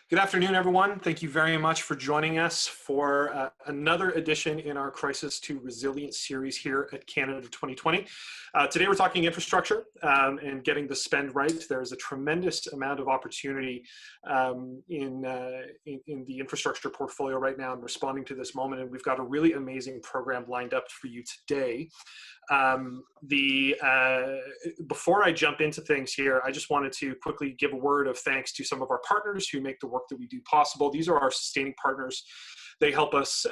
Good afternoon, everyone. Thank you very much for joining us for another edition in our Crisis to Resilience series here at Canada 2020. Today we're talking infrastructure and getting the spend right. There's a tremendous amount of opportunity in the infrastructure portfolio right now and responding to this moment, and we've got a really amazing program lined up for you today. Before I jump into things here, I just wanted to quickly give a word of thanks to some of our partners who make the work that we do possible. These are our sustaining partners. They help us,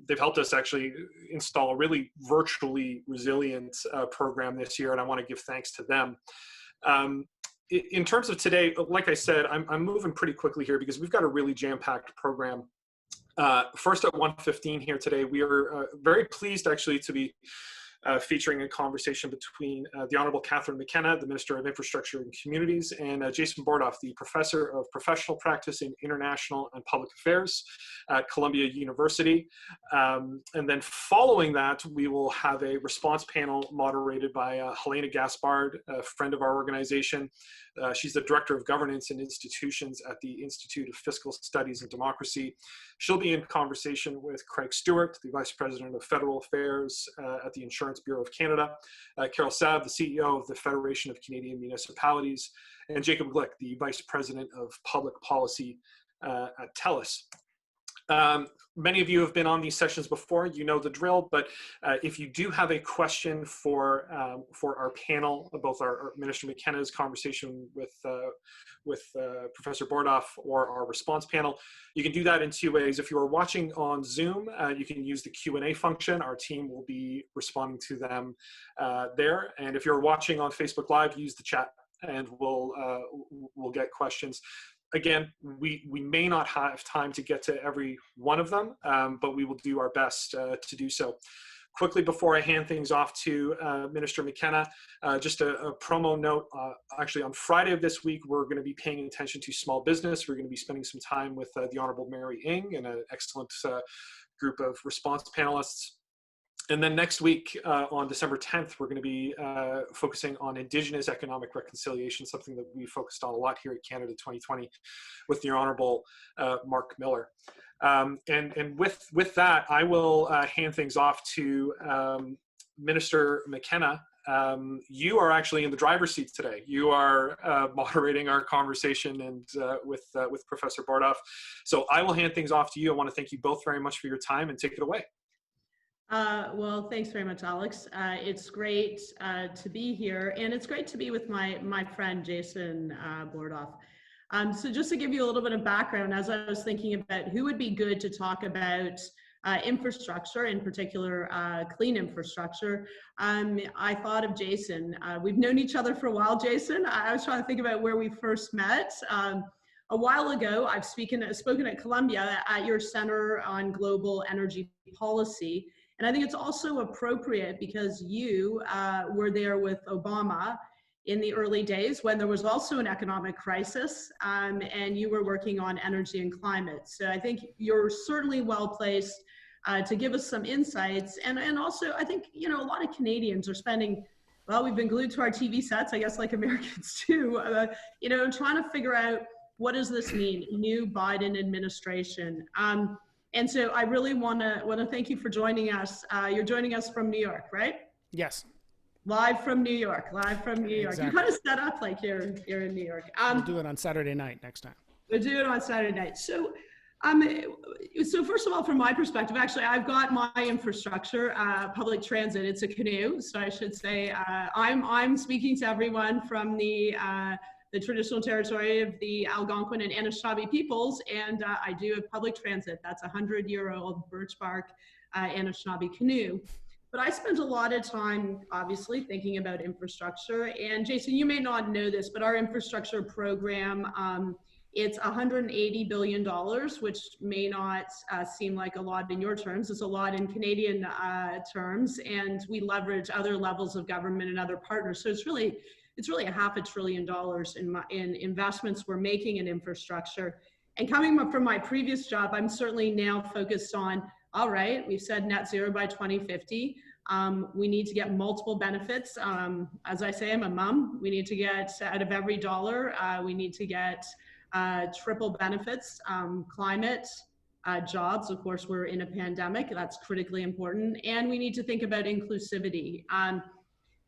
they've helped us actually install a really virtually resilient program this year, and I want to give thanks to them. In terms of today, like I said, I'm moving pretty quickly here because we've got a really jam-packed program. First at 1:15 here today, we are very pleased actually to be featuring a conversation between the Honourable Catherine McKenna, the Minister of Infrastructure and Communities, and Jason Bordoff, the Professor of Professional Practice in International and Public Affairs at Columbia University. And then following that, we will have a response panel moderated by Helena Gaspard, a friend of our organization. She's the Director of Governance and Institutions at the Institute of Fiscal Studies and Democracy. She'll be in conversation with Craig Stewart, the Vice President of Federal Affairs at the Insurance Bureau of Canada, Carole, the CEO of the Federation of Canadian Municipalities, and Jacob Glick, the Vice President of Public Policy at Telus. Many of you have been on these sessions before, you know the drill, but if you do have a question for our panel, both our Minister McKenna's conversation with Professor Bordoff or our response panel, you can do that in two ways. If you are watching on Zoom, you can use the Q&A function. Our team will be responding to them there. And if you're watching on Facebook Live, use the chat and we'll get questions. Again, we may not have time to get to every one of them, but we will do our best to do so. Quickly, before I hand things off to Minister McKenna, just a promo note. Actually, on Friday of this week, we're going to be paying attention to small business. We're going to be spending some time with the Honourable Mary Ng and an excellent group of response panelists. And then next week, on December 10th, we're going to be focusing on Indigenous economic reconciliation, something that we focused on a lot here at Canada 2020 with the Honourable Mark Miller. And with that, I will hand things off to Minister McKenna. You are actually in the driver's seat today. You are moderating our conversation and with Professor Bordoff. So I will hand things off to you. I want to thank you both very much for your time and take it away. Well, thanks very much, Alex. It's great to be here, and it's great to be with my friend Jason Bordoff. So just to give you a little bit of background, as I was thinking about who would be good to talk about infrastructure, in particular clean infrastructure, I thought of Jason. We've known each other for a while, Jason. I was trying to think about where we first met. A while ago, I've spoken at Columbia at your Center on Global Energy Policy. And I think it's also appropriate because you were there with Obama in the early days when there was also an economic crisis, and you were working on energy and climate. So I think you're certainly well placed to give us some insights. And also, I think, you know, a lot of Canadians are spending, well, we've been glued to our TV sets, I guess, like Americans too, you know, trying to figure out what does this mean, new Biden administration. And so I really want to thank you for joining us. You're joining us from New York, right? Yes. Live from New York. Exactly. You kind of set up like you're in New York. We'll do it on Saturday night next time. We'll do it on Saturday night. So first of all, from my perspective, actually, I've got my infrastructure, public transit. It's a canoe, so I should say I'm speaking to everyone from the traditional territory of the Algonquin and Anishinaabe peoples, and I do have public transit. That's a 100-year-old birch bark Anishinaabe canoe. But I spent a lot of time, obviously, thinking about infrastructure. And Jason, you may not know this, but our infrastructure program, it's $180 billion, which may not seem like a lot in your terms. It's a lot in Canadian terms, and we leverage other levels of government and other partners. So it's really $500 billion in investments we're making in infrastructure. And coming up from my previous job, I'm certainly now focused on, all right, we've said net zero by 2050. We need to get multiple benefits. As I say, I'm a mom. We need to get out of every dollar, we need to get triple benefits, climate, jobs. Of course, we're in a pandemic. That's critically important. And we need to think about inclusivity,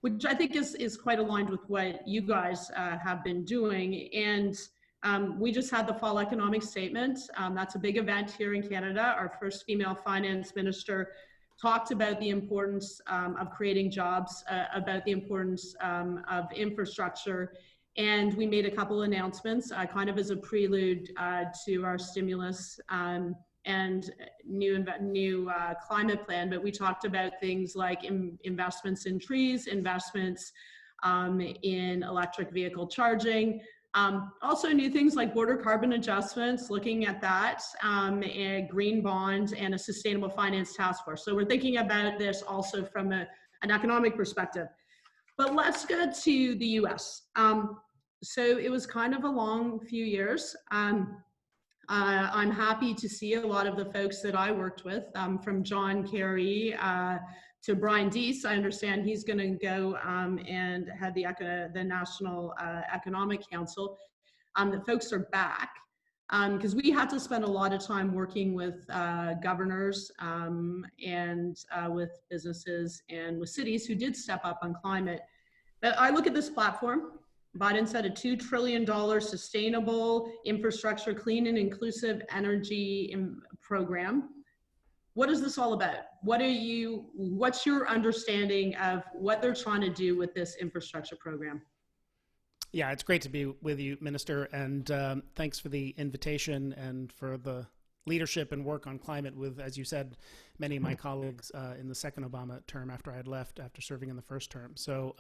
which I think is quite aligned with what you guys have been doing. And we just had the fall economic statement. That's a big event here in Canada. Our first female finance minister talked about the importance of creating jobs, about the importance of infrastructure. And we made a couple announcements kind of as a prelude to our stimulus and new climate plan. But we talked about things like investments in trees, investments in electric vehicle charging, also new things like border carbon adjustments, looking at that, a green bond and a sustainable finance task force. So we're thinking about this also from an economic perspective. But let's go to the US. So it was kind of a long few years. I'm happy to see a lot of the folks that I worked with, from John Kerry to Brian Deese. I understand he's going to go and head the National Economic Council. The folks are back because we had to spend a lot of time working with governors and with businesses and with cities who did step up on climate. But I look at this platform. Biden said a $2 trillion sustainable infrastructure, clean and inclusive energy program. What is this all about? What's your understanding of what they're trying to do with this infrastructure program? Yeah, it's great to be with you, Minister, and thanks for the invitation and for the leadership and work on climate with, as you said, many of my colleagues in the second Obama term after I had left after serving in the first term. So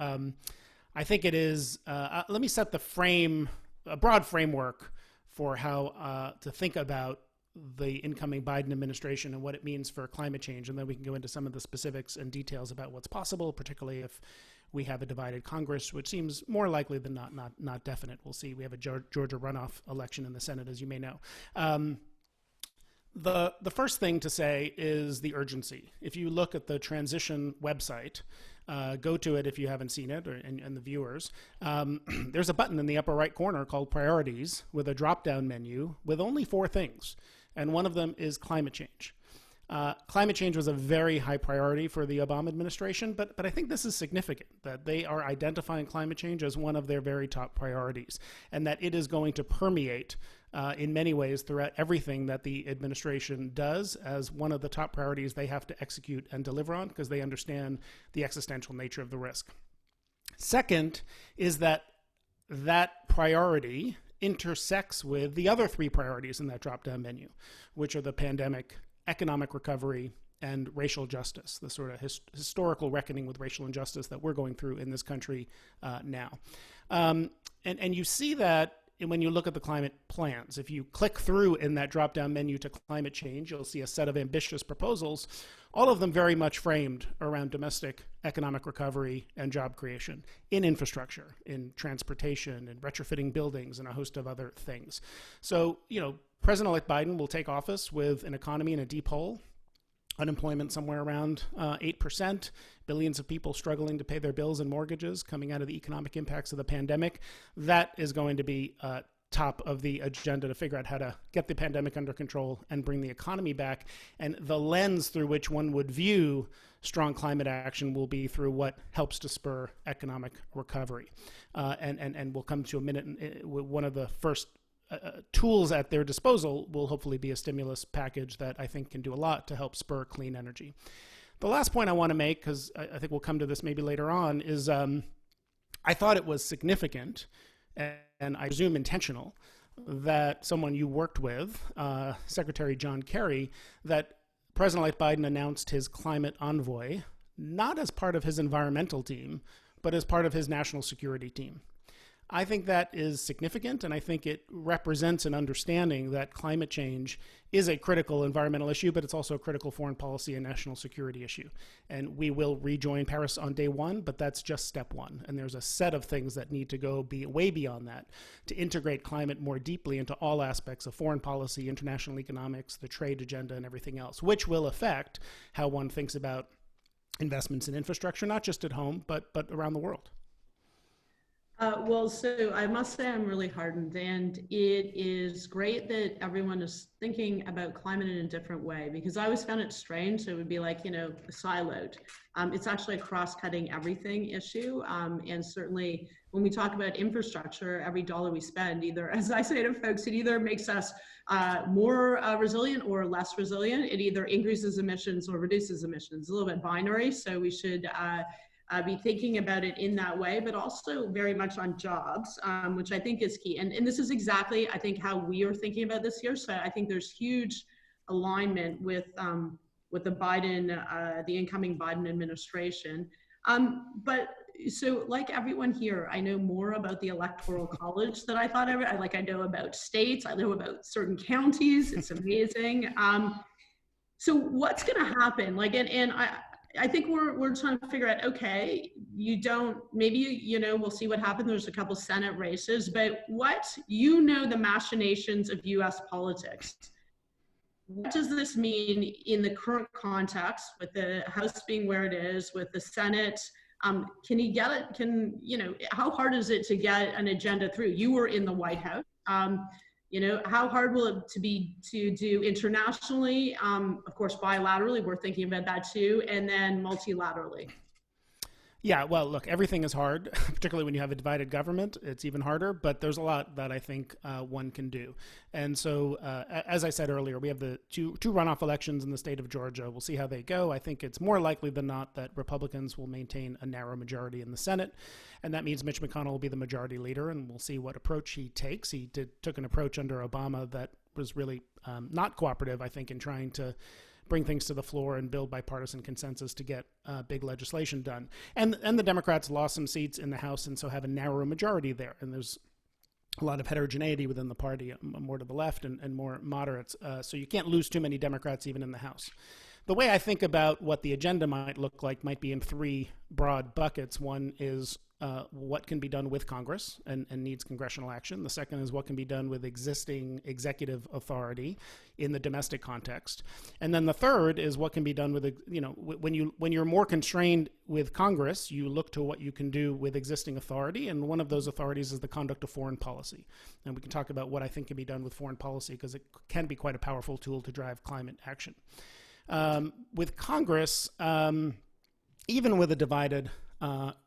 I think it is, let me set a broad framework for how to think about the incoming Biden administration and what it means for climate change. And then we can go into some of the specifics and details about what's possible, particularly if we have a divided Congress, which seems more likely than not definite. We'll see. We have a Georgia runoff election in the Senate, as you may know. The first thing to say is the urgency. If you look at the transition website, go to it if you haven't seen it, and the viewers. There's a button in the upper right corner called Priorities with a drop-down menu with only 4 things, and one of them is climate change. Climate change was a very high priority for the Obama administration, but I think this is significant, that they are identifying climate change as one of their very top priorities, and that it is going to permeate in many ways throughout everything that the administration does as one of the top priorities they have to execute and deliver on, because they understand the existential nature of the risk. Second is that priority intersects with the other 3 priorities in that drop-down menu, which are the pandemic, economic recovery, and racial justice, the sort of historical reckoning with racial injustice that we're going through in this country now. And you see that when you look at the climate plans. If you click through in that drop-down menu to climate change, you'll see a set of ambitious proposals, all of them very much framed around domestic economic recovery and job creation in infrastructure, in transportation, and retrofitting buildings, and a host of other things. So, President-elect Biden will take office with an economy in a deep hole, unemployment somewhere around 8%, billions of people struggling to pay their bills and mortgages coming out of the economic impacts of the pandemic. That is going to be top of the agenda to figure out how to get the pandemic under control and bring the economy back. And the lens through which one would view strong climate action will be through what helps to spur economic recovery. And we'll come to a minute, one of the first tools at their disposal will hopefully be a stimulus package that I think can do a lot to help spur clean energy. The last point I want to make, because I think we'll come to this maybe later on, is I thought it was significant, and I presume intentional, that someone you worked with, Secretary John Kerry, that President-elect Biden announced his climate envoy, not as part of his environmental team, but as part of his national security team. I think that is significant, and I think it represents an understanding that climate change is a critical environmental issue, but it's also a critical foreign policy and national security issue. And we will rejoin Paris on day 1, but that's just step 1. And there's a set of things that need to go way beyond that to integrate climate more deeply into all aspects of foreign policy, international economics, the trade agenda, and everything else, which will affect how one thinks about investments in infrastructure, not just at home, but around the world. Well, so I must say I'm really heartened, and it is great that everyone is thinking about climate in a different way, because I always found it strange. It would be like, siloed. It's actually a cross-cutting everything issue. And certainly when we talk about infrastructure, every dollar we spend, either, as I say to folks, it either makes us more resilient or less resilient. It either increases emissions or reduces emissions. It's a little bit binary, so we should be thinking about it in that way, but also very much on jobs, which I think is key. And this is exactly, I think, how we are thinking about this here. So I think there's huge alignment with the Biden, the incoming Biden administration. But so like everyone here, I know more about the Electoral College than I thought ever. I know about states, I know about certain counties. It's amazing. So what's going to happen? I think we're trying to figure out, okay, we'll see what happens. There's a couple Senate races, but the machinations of US politics. What does this mean in the current context with the House being where it is, with the Senate? Can he get it? How hard is it to get an agenda through? You were in the White House. How hard will it be to do internationally? Of course, bilaterally, we're thinking about that too, and then multilaterally. Yeah, well, look, everything is hard, particularly when you have a divided government. It's even harder, but there's a lot that I think one can do. And so, as I said earlier, we have the two runoff elections in the state of Georgia. We'll see how they go. I think it's more likely than not that Republicans will maintain a narrow majority in the Senate, and that means Mitch McConnell will be the majority leader, and we'll see what approach he takes. He took an approach under Obama that was really not cooperative, I think, in trying to bring things to the floor and build bipartisan consensus to get big legislation done. And the Democrats lost some seats in the House and so have a narrower majority there. And there's a lot of heterogeneity within the party, more to the left and more moderates. So you can't lose too many Democrats even in the House. The way I think about what the agenda might look like might be in three broad buckets. One is what can be done with Congress and needs congressional action. The second is what can be done with existing executive authority in the domestic context. And then the third is what can be done with, when you're more constrained with Congress, you look to what you can do with existing authority. And one of those authorities is the conduct of foreign policy. And we can talk about what I think can be done with foreign policy because it can be quite a powerful tool to drive climate action. With Congress, even with a divided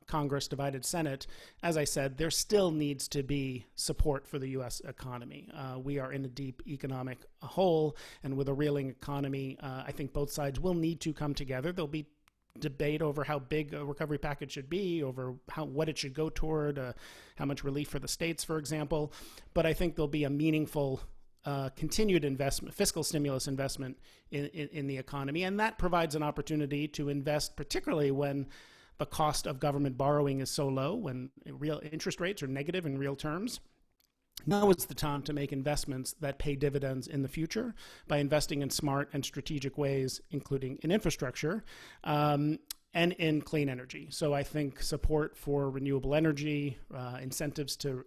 Congress, divided Senate, as I said, there still needs to be support for the U.S. economy. We are in a deep economic hole, and with a reeling economy, I think both sides will need to come together. There'll be debate over how big a recovery package should be, over what it should go toward, how much relief for the states, for example. But I think there'll be a meaningful continued investment, fiscal stimulus investment in the economy, and that provides an opportunity to invest, particularly when the cost of government borrowing is so low, when real interest rates are negative in real terms. Now is the time to make investments that pay dividends in the future by investing in smart and strategic ways, including in infrastructure and in clean energy. So I think support for renewable energy, incentives to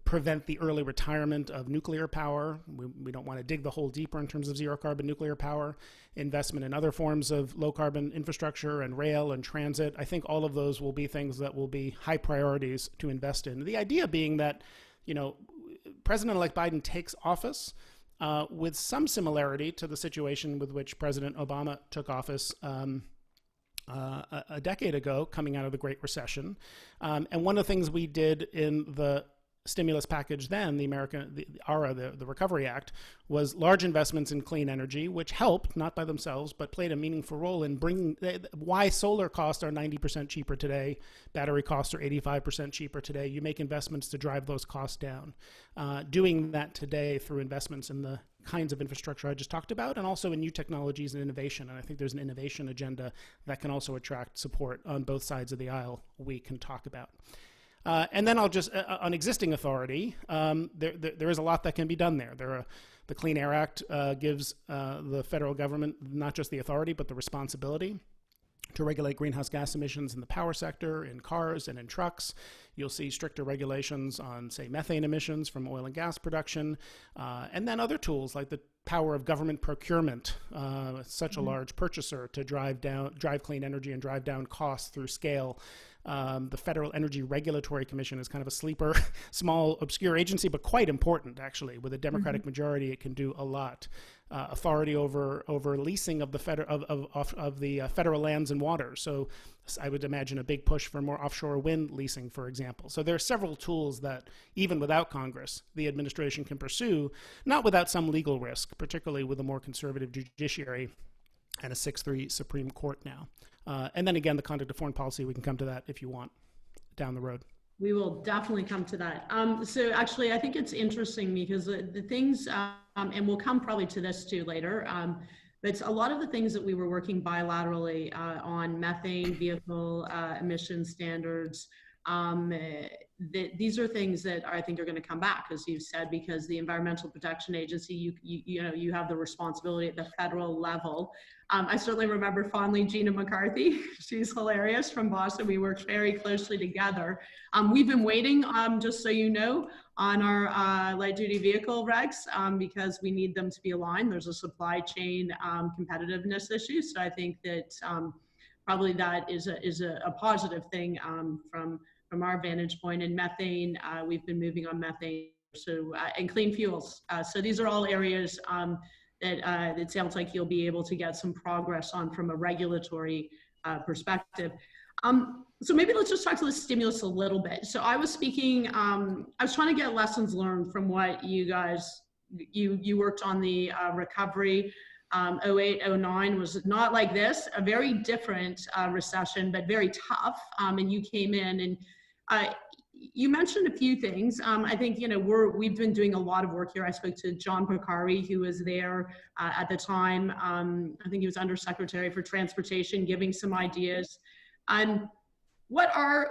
prevent the early retirement of nuclear power. We don't want to dig the hole deeper in terms of zero carbon nuclear power, investment in other forms of low carbon infrastructure and rail and transit. I think all of those will be things that will be high priorities to invest in. The idea being that, President-elect Biden takes office with some similarity to the situation with which President Obama took office a decade ago, coming out of the Great Recession. And one of the things we did in the stimulus package then, the Recovery Act, was large investments in clean energy, which helped, not by themselves, but played a meaningful role in bringing why solar costs are 90% cheaper today, battery costs are 85% cheaper today. You make investments to drive those costs down. Doing that today through investments in the kinds of infrastructure I just talked about, and also in new technologies and innovation. And I think there's an innovation agenda that can also attract support on both sides of the aisle we can talk about. And then I'll just, on existing authority, there is a lot that can be done there. The Clean Air Act gives the federal government not just the authority, but the responsibility to regulate greenhouse gas emissions in the power sector, in cars and in trucks. You'll see stricter regulations on, say, methane emissions from oil and gas production, and then other tools like the power of government procurement, such a large purchaser to drive clean energy and drive down costs through scale. The Federal Energy Regulatory Commission is kind of a sleeper, small, obscure agency, but quite important, actually. With a Democratic majority, it can do a lot. Authority over leasing of the federal lands and waters. So I would imagine a big push for more offshore wind leasing, for example. So there are several tools that, even without Congress, the administration can pursue, not without some legal risk, particularly with a more conservative judiciary and a 6-3 Supreme Court now. And then again, the conduct of foreign policy, we can come to that if you want down the road. We will definitely come to that. So actually, I think it's interesting because the things, and we'll come probably to this too later, but a lot of the things that we were working bilaterally on methane, vehicle emission standards, these are things that I think are going to come back, as you've said, because the Environmental Protection Agency, you have the responsibility at the federal level. I certainly remember fondly Gina McCarthy. She's hilarious, from Boston. We worked very closely together. We've been waiting, just so you know, on our light duty vehicle regs because we need them to be aligned. There's a supply chain competitiveness issue. So I think that probably that is a positive thing from our vantage point. And methane, we've been moving on methane, so and clean fuels. So these are all areas that it sounds like you'll be able to get some progress on from a regulatory perspective. So maybe let's just talk to the stimulus a little bit. So I was speaking, I was trying to get lessons learned from what you guys, you worked on the recovery. 08, 09 was not like this, a very different recession, but very tough. And you came in and you mentioned a few things. I think, we've been doing a lot of work here. I spoke to John Pocari, who was there at the time. I think he was Undersecretary for Transportation, giving some ideas. And what are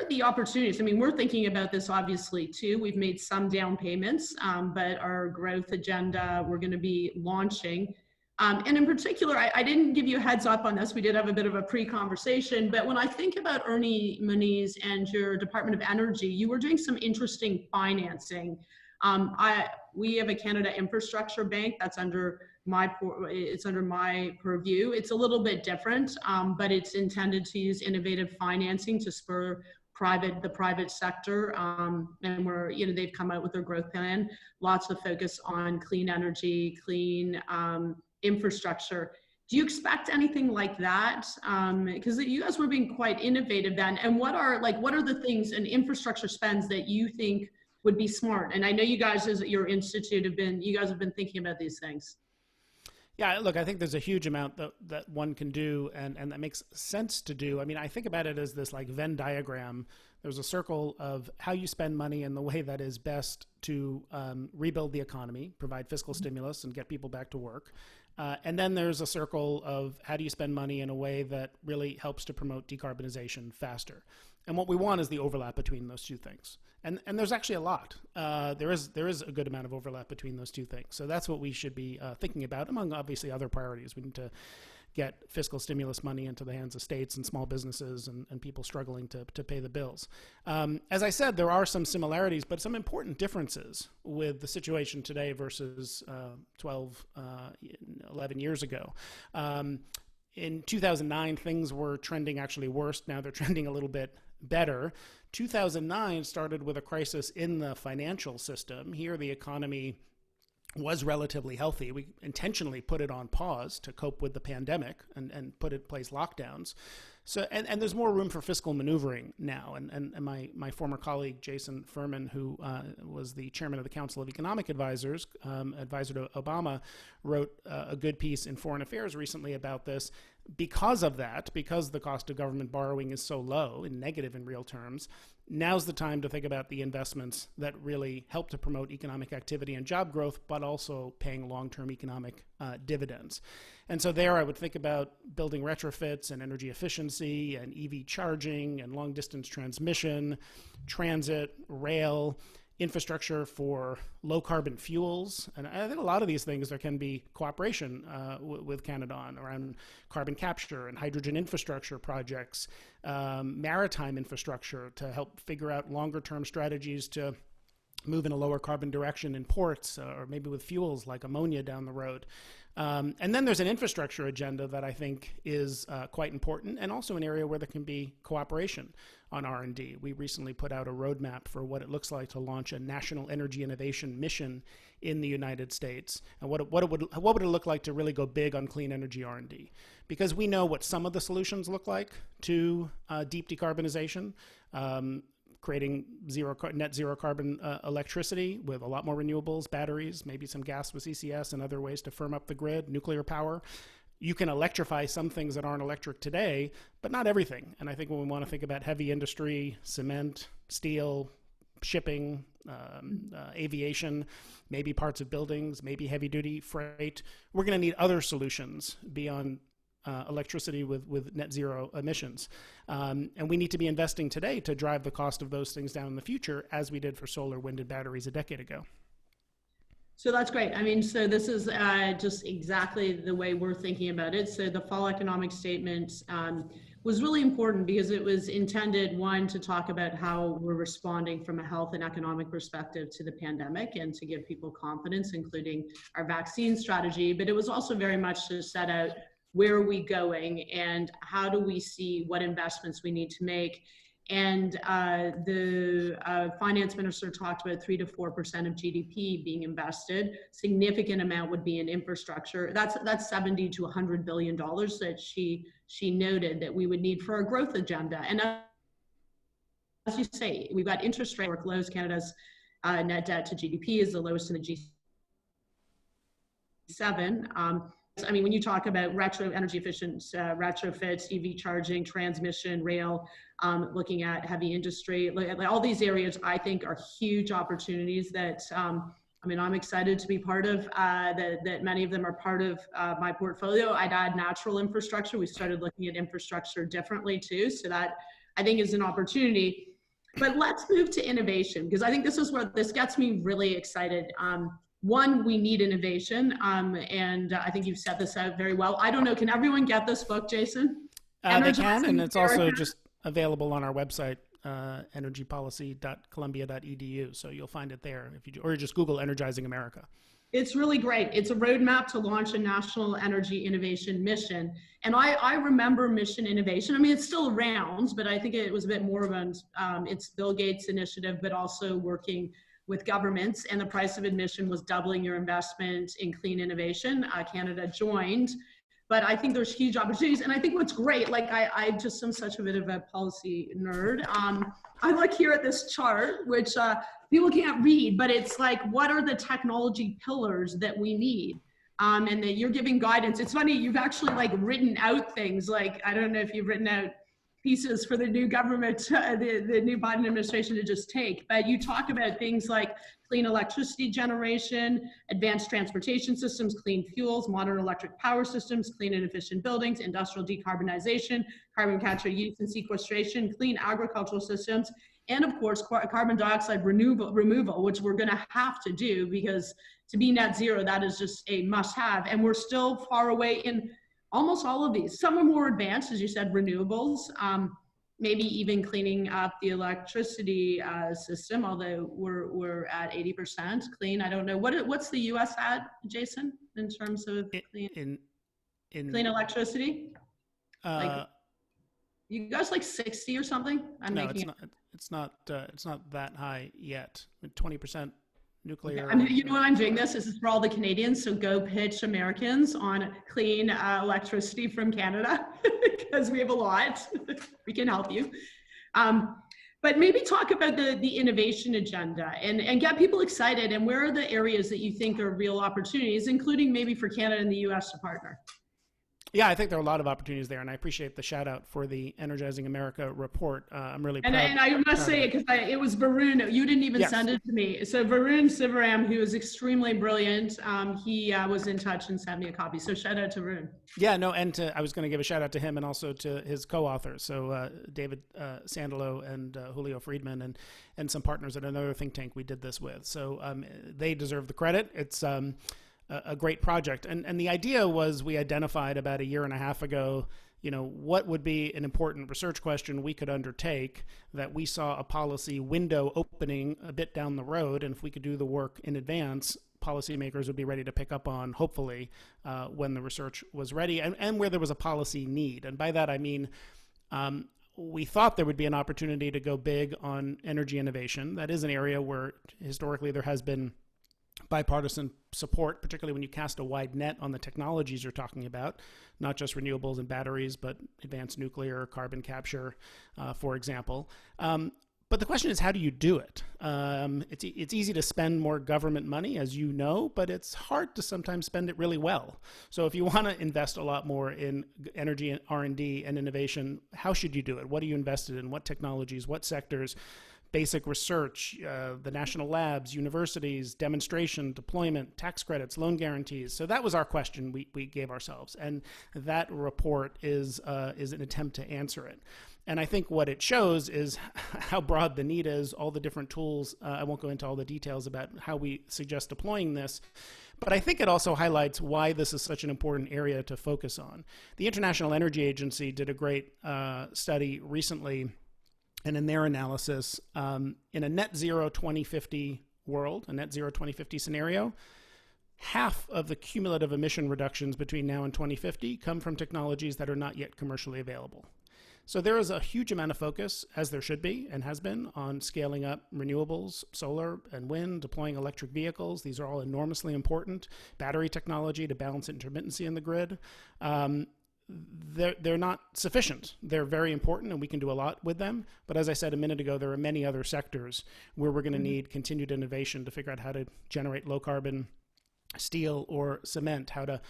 the opportunities? I mean, we're thinking about this obviously too. We've made some down payments, but our growth agenda, we're going to be launching. And in particular, I didn't give you a heads up on this. We did have a bit of a pre-conversation, but when I think about Ernie Moniz and your Department of Energy, you were doing some interesting financing. We have a Canada Infrastructure Bank that's under my purview. It's a little bit different, but it's intended to use innovative financing to spur the private sector, and they've come out with their growth plan. Lots of focus on clean energy, clean infrastructure. Do you expect anything like that? Because you guys were being quite innovative then. And what are the things and infrastructure spends that you think would be smart? And I know you guys, as your institute, have been thinking about these things. Yeah, look, I think there's a huge amount that one can do and that makes sense to do. I mean, I think about it as this like Venn diagram. There's a circle of how you spend money in the way that is best to rebuild the economy, provide fiscal stimulus, and get people back to work. And then there's a circle of how do you spend money in a way that really helps to promote decarbonization faster. And what we want is the overlap between those two things. And there's actually a lot. There is a good amount of overlap between those two things. So that's what we should be thinking about, among obviously other priorities. We need to get fiscal stimulus money into the hands of states and small businesses and people struggling to pay the bills. As I said, there are some similarities, but some important differences with the situation today versus 12, 11 years ago. In 2009, things were trending actually worse. Now they're trending a little bit better. 2009 started with a crisis in the financial system. Here, the economy was relatively healthy. We intentionally put it on pause to cope with the pandemic and put in place lockdowns. So, and there's more room for fiscal maneuvering now. And my former colleague, Jason Furman, who was the chairman of the Council of Economic Advisors, advisor to Obama, wrote a good piece in Foreign Affairs recently about this. Because of that, because the cost of government borrowing is so low and negative in real terms, now's the time to think about the investments that really help to promote economic activity and job growth, but also paying long-term economic dividends. And so there I would think about building retrofits and energy efficiency and EV charging and long-distance transmission, transit, rail, infrastructure for low-carbon fuels. And I think a lot of these things, there can be cooperation with Canada on around carbon capture and hydrogen infrastructure projects, maritime infrastructure to help figure out longer-term strategies to move in a lower carbon direction in ports, or maybe with fuels like ammonia down the road. And then there's an infrastructure agenda that I think is quite important, and also an area where there can be cooperation on R&D. We recently put out a roadmap for what it looks like to launch a national energy innovation mission in the United States, and what would it look like to really go big on clean energy R&D. Because we know what some of the solutions look like to deep decarbonization, creating net zero carbon electricity with a lot more renewables, batteries, maybe some gas with CCS and other ways to firm up the grid, nuclear power. You can electrify some things that aren't electric today, but not everything. And I think when we want to think about heavy industry, cement, steel, shipping, aviation, maybe parts of buildings, maybe heavy duty freight, we're going to need other solutions beyond electricity with net zero emissions. And we need to be investing today to drive the cost of those things down in the future, as we did for solar, wind, and batteries a decade ago. So that's great. I mean, so this is just exactly the way we're thinking about it. So the fall economic statement was really important because it was intended, one, to talk about how we're responding from a health and economic perspective to the pandemic and to give people confidence, including our vaccine strategy. But it was also very much to set out where are we going and how do we see what investments we need to make. And the finance minister talked about 3 to 4% of GDP being invested. Significant amount would be in infrastructure. That's 70 to 100 billion dollars that she noted that we would need for our growth agenda. And as you say, we've got interest rate lows. Canada's net debt to GDP is the lowest in the G7. I mean, when you talk about energy efficient retrofits, EV charging, transmission, rail, looking at heavy industry, all these areas I think are huge opportunities that, I mean, I'm excited to be part of, that many of them are part of my portfolio. I'd add natural infrastructure. We started looking at infrastructure differently too. So that I think is an opportunity. But let's move to innovation, because I think this is where this gets me really excited. One, we need innovation, and I think you've set this out very well. I don't know, can everyone get this book, Jason? They can, and it's also just available on our website, energypolicy.columbia.edu. So you'll find it there, or just Google Energizing America. It's really great. It's a roadmap to launch a national energy innovation mission. And I remember mission innovation. I mean, it's still around, but I think it was a bit more of it's Bill Gates' initiative, but also working with governments, and the price of admission was doubling your investment in clean innovation. Canada joined, but I think there's huge opportunities. And I think what's great, like I just am such a bit of a policy nerd. I look here at this chart, which people can't read, but it's like, what are the technology pillars that we need? And that you're giving guidance. It's funny, you've actually like written out things like, I don't know if you've written out pieces for the new government, the new Biden administration to just take. But you talk about things like clean electricity generation, advanced transportation systems, clean fuels, modern electric power systems, clean and efficient buildings, industrial decarbonization, carbon capture, use and sequestration, clean agricultural systems, and of course, carbon dioxide removal, which we're gonna have to do because to be net zero, that is just a must have. And we're still far away in almost all of these. Some are more advanced, as you said, renewables, maybe even cleaning up the electricity system, although we're at 80% clean. I don't know, what's the US at, Jason, in terms of clean electricity? Like, you guys like 60 or something? It's not that high yet. 20% nuclear. I mean, you know what I'm doing this? This is for all the Canadians. So go pitch Americans on clean electricity from Canada because we have a lot. We can help you. But maybe talk about the innovation agenda and get people excited. And where are the areas that you think are real opportunities, including maybe for Canada and the US to partner? Yeah, I think there are a lot of opportunities there, and I appreciate the shout out for the Energizing America report. I'm really proud. And I must say it because it was Varun. You didn't even send it to me. So Varun Sivaram, who is extremely brilliant, he was in touch and sent me a copy. So shout out to Varun. Yeah, no, and I was going to give a shout out to him and also to his co-authors. So David Sandalo and Julio Friedman and some partners at another think tank we did this with. So they deserve the credit. It's a great project. And the idea was, we identified about a year and a half ago, what would be an important research question we could undertake that we saw a policy window opening a bit down the road. And if we could do the work in advance, policymakers would be ready to pick up on, hopefully, when the research was ready, and where there was a policy need. And by that, I mean, we thought there would be an opportunity to go big on energy innovation. That is an area where historically there has been bipartisan support, particularly when you cast a wide net on the technologies you're talking about, not just renewables and batteries, but advanced nuclear, carbon capture, for example. But the question is, how do you do it? It's easy to spend more government money, as you know, but it's hard to sometimes spend it really well. So if you want to invest a lot more in energy and R&D and innovation, how should you do it? What are you invested in? What technologies? What sectors? Basic research, the national labs, universities, demonstration, deployment, tax credits, loan guarantees. So that was our question we gave ourselves. And that report is an attempt to answer it. And I think what it shows is how broad the need is, all the different tools. I won't go into all the details about how we suggest deploying this, but I think it also highlights why this is such an important area to focus on. The International Energy Agency did a great study recently, and in their analysis, in a net zero 2050 world, a net zero 2050 scenario, half of the cumulative emission reductions between now and 2050 come from technologies that are not yet commercially available. So there is a huge amount of focus, as there should be and has been, on scaling up renewables, solar and wind, deploying electric vehicles. These are all enormously important. Battery technology to balance intermittency in the grid. They're not sufficient. They're very important, and we can do a lot with them. But as I said a minute ago, there are many other sectors where we're going to need continued innovation to figure out how to generate low-carbon steel or cement, how to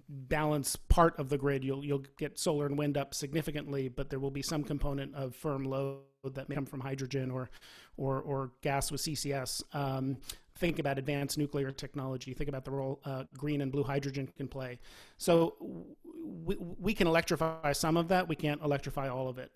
balance part of the grid. You'll get solar and wind up significantly, but there will be some component of firm load that may come from hydrogen or gas with CCS. Think about advanced nuclear technology. Think about the role green and blue hydrogen can play. So we can electrify some of that. We can't electrify all of it.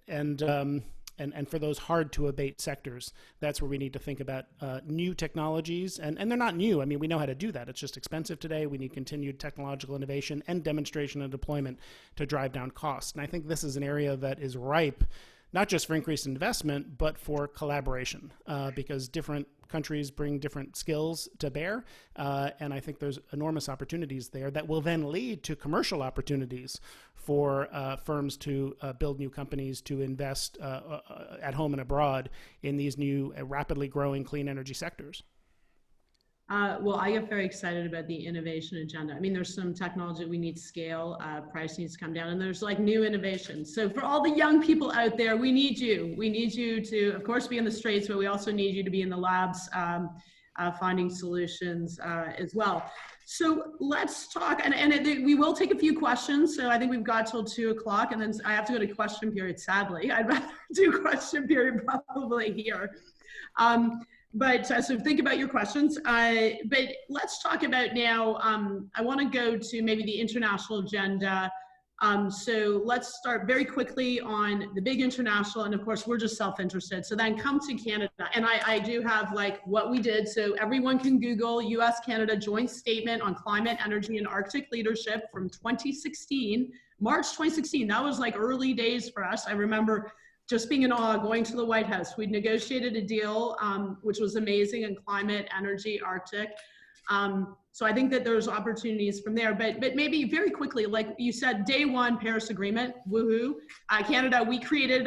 And for those hard to abate sectors, that's where we need to think about new technologies. And they're not new. I mean, we know how to do that. It's just expensive today. We need continued technological innovation and demonstration and deployment to drive down costs. And I think this is an area that is ripe, not just for increased investment, but for collaboration, because different countries bring different skills to bear. And I think there's enormous opportunities there that will then lead to commercial opportunities for firms to build new companies, to invest at home and abroad in these new, rapidly growing clean energy sectors. Well, I get very excited about the innovation agenda. I mean, there's some technology we need to scale, price needs to come down, and there's like new innovations. So for all the young people out there, we need you. We need you to, of course, be in the streets, but we also need you to be in the labs finding solutions as well. So let's talk, and we will take a few questions. So I think we've got till 2 o'clock, and then I have to go to question period, sadly. I'd rather do question period probably here. But so think about your questions. But let's talk about now, I want to go to maybe the international agenda. So let's start very quickly on the big international, and of course we're just self-interested. So then come to Canada, and I do have like what we did. So everyone can Google US-Canada Joint Statement on Climate, Energy, and Arctic Leadership from 2016, March 2016. That was like early days for us. I remember just being in awe, going to the White House. We'd negotiated a deal, which was amazing in climate, energy, Arctic. So I think that there's opportunities from there, but maybe very quickly, like you said, day one, Paris Agreement, woohoo. Canada,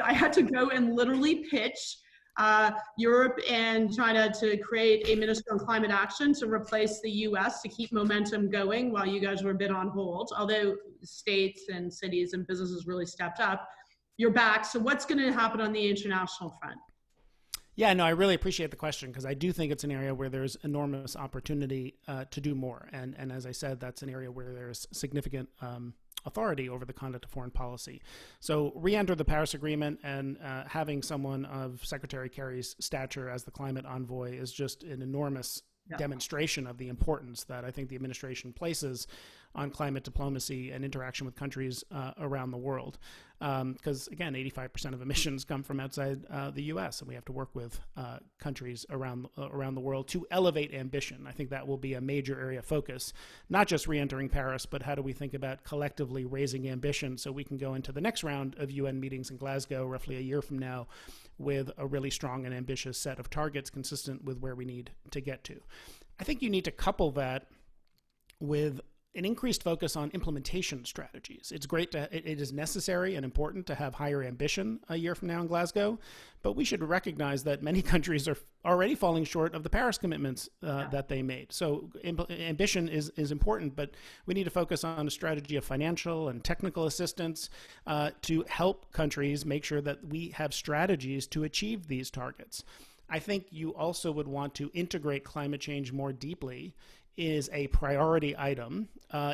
I had to go and literally pitch Europe and China to create a Minister on Climate Action to replace the US to keep momentum going while you guys were a bit on hold, although states and cities and businesses really stepped up. You're back. So what's going to happen on the international front? Yeah, no, I really appreciate the question, because I do think it's an area where there's enormous opportunity to do more. And as I said, that's an area where there's significant authority over the conduct of foreign policy. So re-enter the Paris Agreement, and having someone of Secretary Kerry's stature as the climate envoy is just an enormous demonstration of the importance that I think the administration places on climate diplomacy and interaction with countries around the world. because again, 85% of emissions come from outside the U.S., and we have to work with countries around the world to elevate ambition. I think that will be a major area of focus, not just re-entering Paris, but how do we think about collectively raising ambition so we can go into the next round of UN meetings in Glasgow roughly a year from now with a really strong and ambitious set of targets consistent with where we need to get to. I think you need to couple that with an increased focus on implementation strategies. It's great it is necessary and important to have higher ambition a year from now in Glasgow, but we should recognize that many countries are already falling short of the Paris commitments that they made. So ambition is important, but we need to focus on a strategy of financial and technical assistance to help countries make sure that we have strategies to achieve these targets. I think you also would want to integrate climate change more deeply is a priority item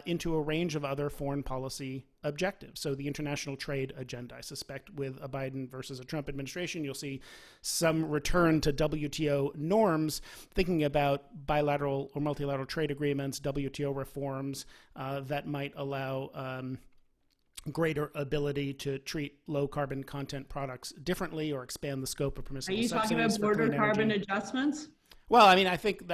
into a range of other foreign policy objectives. So the international trade agenda, I suspect with a Biden versus a Trump administration, you'll see some return to WTO norms, thinking about bilateral or multilateral trade agreements, WTO reforms that might allow greater ability to treat low carbon content products differently or expand the scope of permissible subsidies. Are you talking about border carbon adjustments? Well, I mean, I think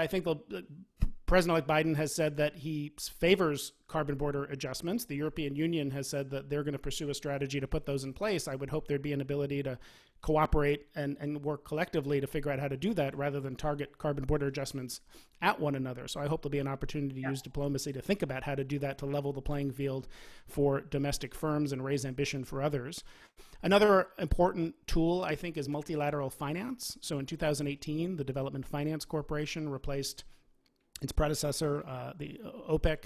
President-elect Biden has said that he favors carbon border adjustments. The European Union has said that they're going to pursue a strategy to put those in place. I would hope there'd be an ability to cooperate and work collectively to figure out how to do that rather than target carbon border adjustments at one another. So I hope there'll be an opportunity to use diplomacy to think about how to do that to level the playing field for domestic firms and raise ambition for others. Another important tool, I think, is multilateral finance. So in 2018, the Development Finance Corporation replaced its predecessor, the OPEC,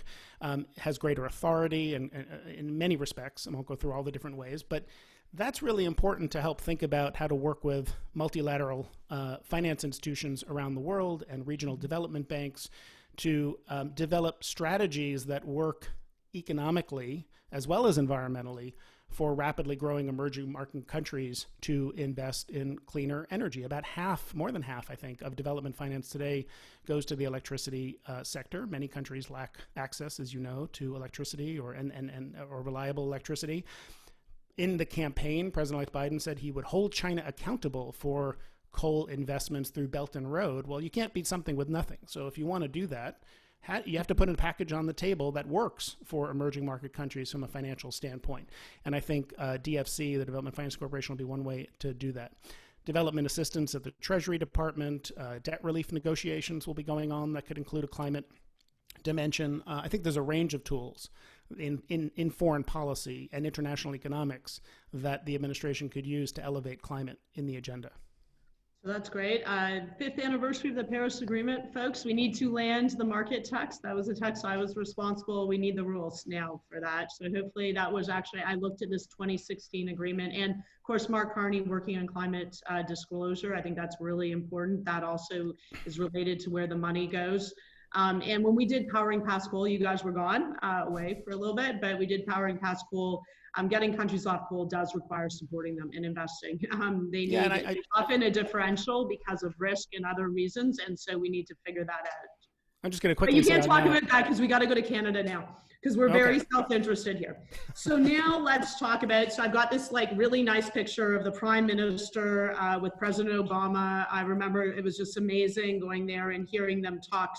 has greater authority and in many respects. I won't go through all the different ways, but that's really important to help think about how to work with multilateral finance institutions around the world and regional development banks to develop strategies that work economically as well as environmentally for rapidly growing emerging market countries to invest in cleaner energy. About half, more than half, I think, of development finance today goes to the electricity sector. Many countries lack access, as you know, to electricity or reliable electricity. In the campaign, President-elect Biden said he would hold China accountable for coal investments through Belt and Road. Well, you can't beat something with nothing. So if you want to do that, you have to put a package on the table that works for emerging market countries from a financial standpoint. And I think DFC, the Development Finance Corporation, will be one way to do that. Development assistance at the Treasury Department, debt relief negotiations will be going on that could include a climate dimension. I think there's a range of tools in foreign policy and international economics that the administration could use to elevate climate in the agenda. So that's great. 5th anniversary of the Paris Agreement, folks. We need to land the market text. That was a text I was responsible. We need the rules now for that. So hopefully that was actually, I looked at this 2016 agreement, and of course, Mark Carney working on climate disclosure. I think that's really important. That also is related to where the money goes. And when we did Powering Past Coal, you guys were gone away for a little bit, but we did Powering Past Coal. Getting countries off coal does require supporting them and investing. They need often a differential because of risk and other reasons, and so we need to figure that out. I'm just going to quickly. But you can't talk about that because we got to go to Canada now because we're very self-interested here. So now let's talk about. So I've got this like really nice picture of the Prime Minister with President Obama. I remember it was just amazing going there and hearing them talk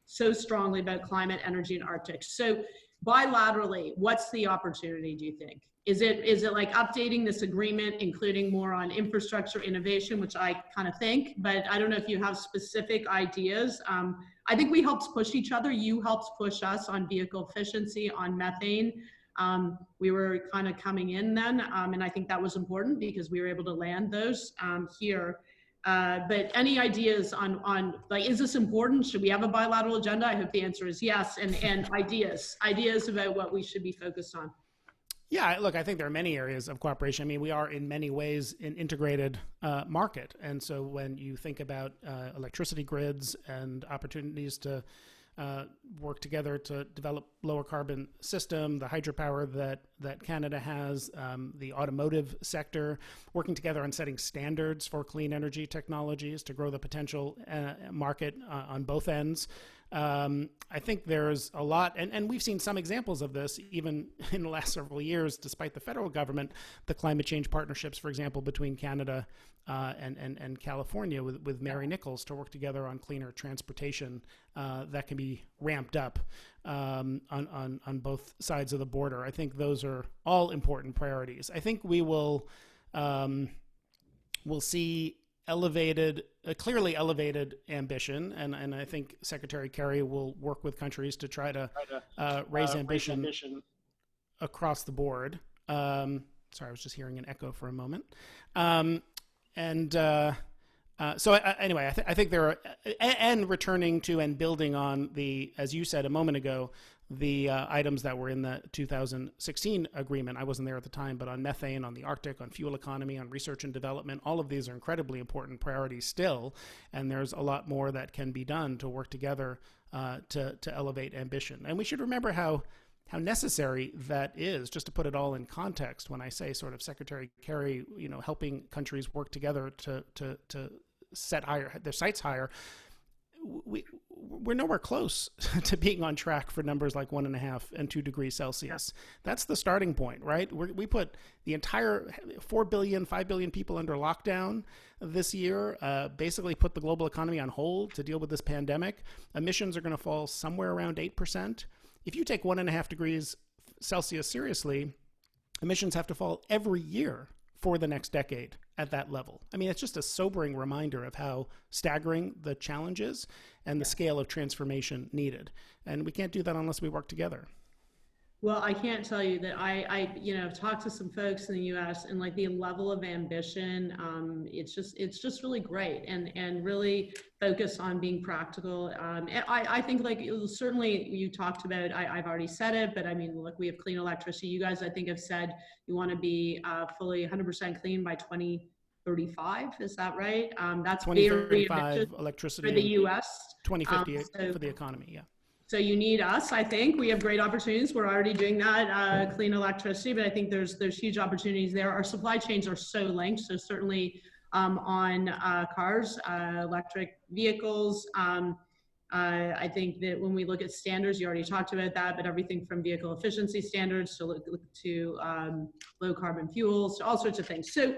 so strongly about climate, energy, and Arctic. So bilaterally, what's the opportunity, do you think? Is it like updating this agreement, including more on infrastructure innovation, which I kind of think, but I don't know if you have specific ideas. I think we helped push each other. You helped push us on vehicle efficiency, on methane. We were kind of coming in then, and I think that was important because we were able to land those here. But any ideas on like, is this important? Should we have a bilateral agenda? I hope the answer is yes. And ideas about what we should be focused on. Yeah, look, I think there are many areas of cooperation. I mean, we are in many ways an integrated market. And so when you think about electricity grids and opportunities to work together to develop lower carbon system, the hydropower that Canada has, the automotive sector, working together on setting standards for clean energy technologies to grow the potential market on both ends. I think there's a lot, and we've seen some examples of this even in the last several years, despite the federal government, the climate change partnerships, for example, between Canada and California with Mary Nichols to work together on cleaner transportation that can be ramped up on both sides of the border. I think those are all important priorities. I think we'll see clearly elevated ambition, and I think Secretary Kerry will work with countries to try to raise ambition across the board. Sorry, I was just hearing an echo for a moment. Anyway, I think there are, and returning to and building on the, as you said a moment ago, the items that were in the 2016 agreement. I wasn't there at the time, but on methane, on the Arctic, on fuel economy, on research and development, all of these are incredibly important priorities still, and there's a lot more that can be done to work together to elevate ambition. And we should remember how necessary that is, just to put it all in context. When I say sort of Secretary Kerry, helping countries work together to set their sights higher, we're nowhere close to being on track for numbers like 1.5 and 2 degrees Celsius. That's the starting point, right? We put the entire 5 billion people under lockdown this year, basically put the global economy on hold to deal with this pandemic. Emissions are going to fall somewhere around 8%. If you take 1.5 degrees Celsius seriously, emissions have to fall every year for the next decade at that level. I mean, it's just a sobering reminder of how staggering the challenge is and the scale of transformation needed. And we can't do that unless we work together. Well, I can't tell you that I have talked to some folks in the U.S. and like the level of ambition, it's just really great and really focus on being practical. I think like certainly you talked about, I've already said it, but I mean, look, we have clean electricity. You guys, I think, have said you want to be fully 100% clean by 2035. Is that right? That's 2035 electricity for the U.S. 2058 for the economy. Yeah. So you need us, I think. We have great opportunities. We're already doing that, clean electricity, but I think there's huge opportunities there. Our supply chains are so linked. So certainly on cars, electric vehicles. I think that when we look at standards, you already talked about that, but everything from vehicle efficiency standards to low carbon fuels, to all sorts of things. So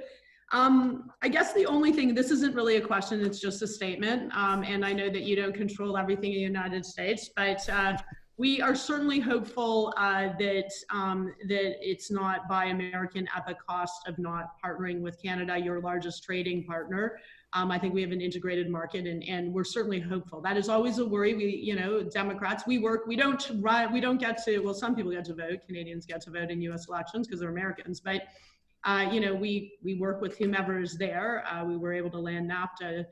I guess the only thing, this isn't really a question, it's just a statement. And I know that you don't control everything in the United States, but we are certainly hopeful that it's not Buy American at the cost of not partnering with Canada, your largest trading partner. I think we have an integrated market, and we're certainly hopeful. That is always a worry. We, Democrats, we don't get to, well, some people get to vote, Canadians get to vote in US elections because they're Americans, but we work with whomever is there. We were able to land NAFTA,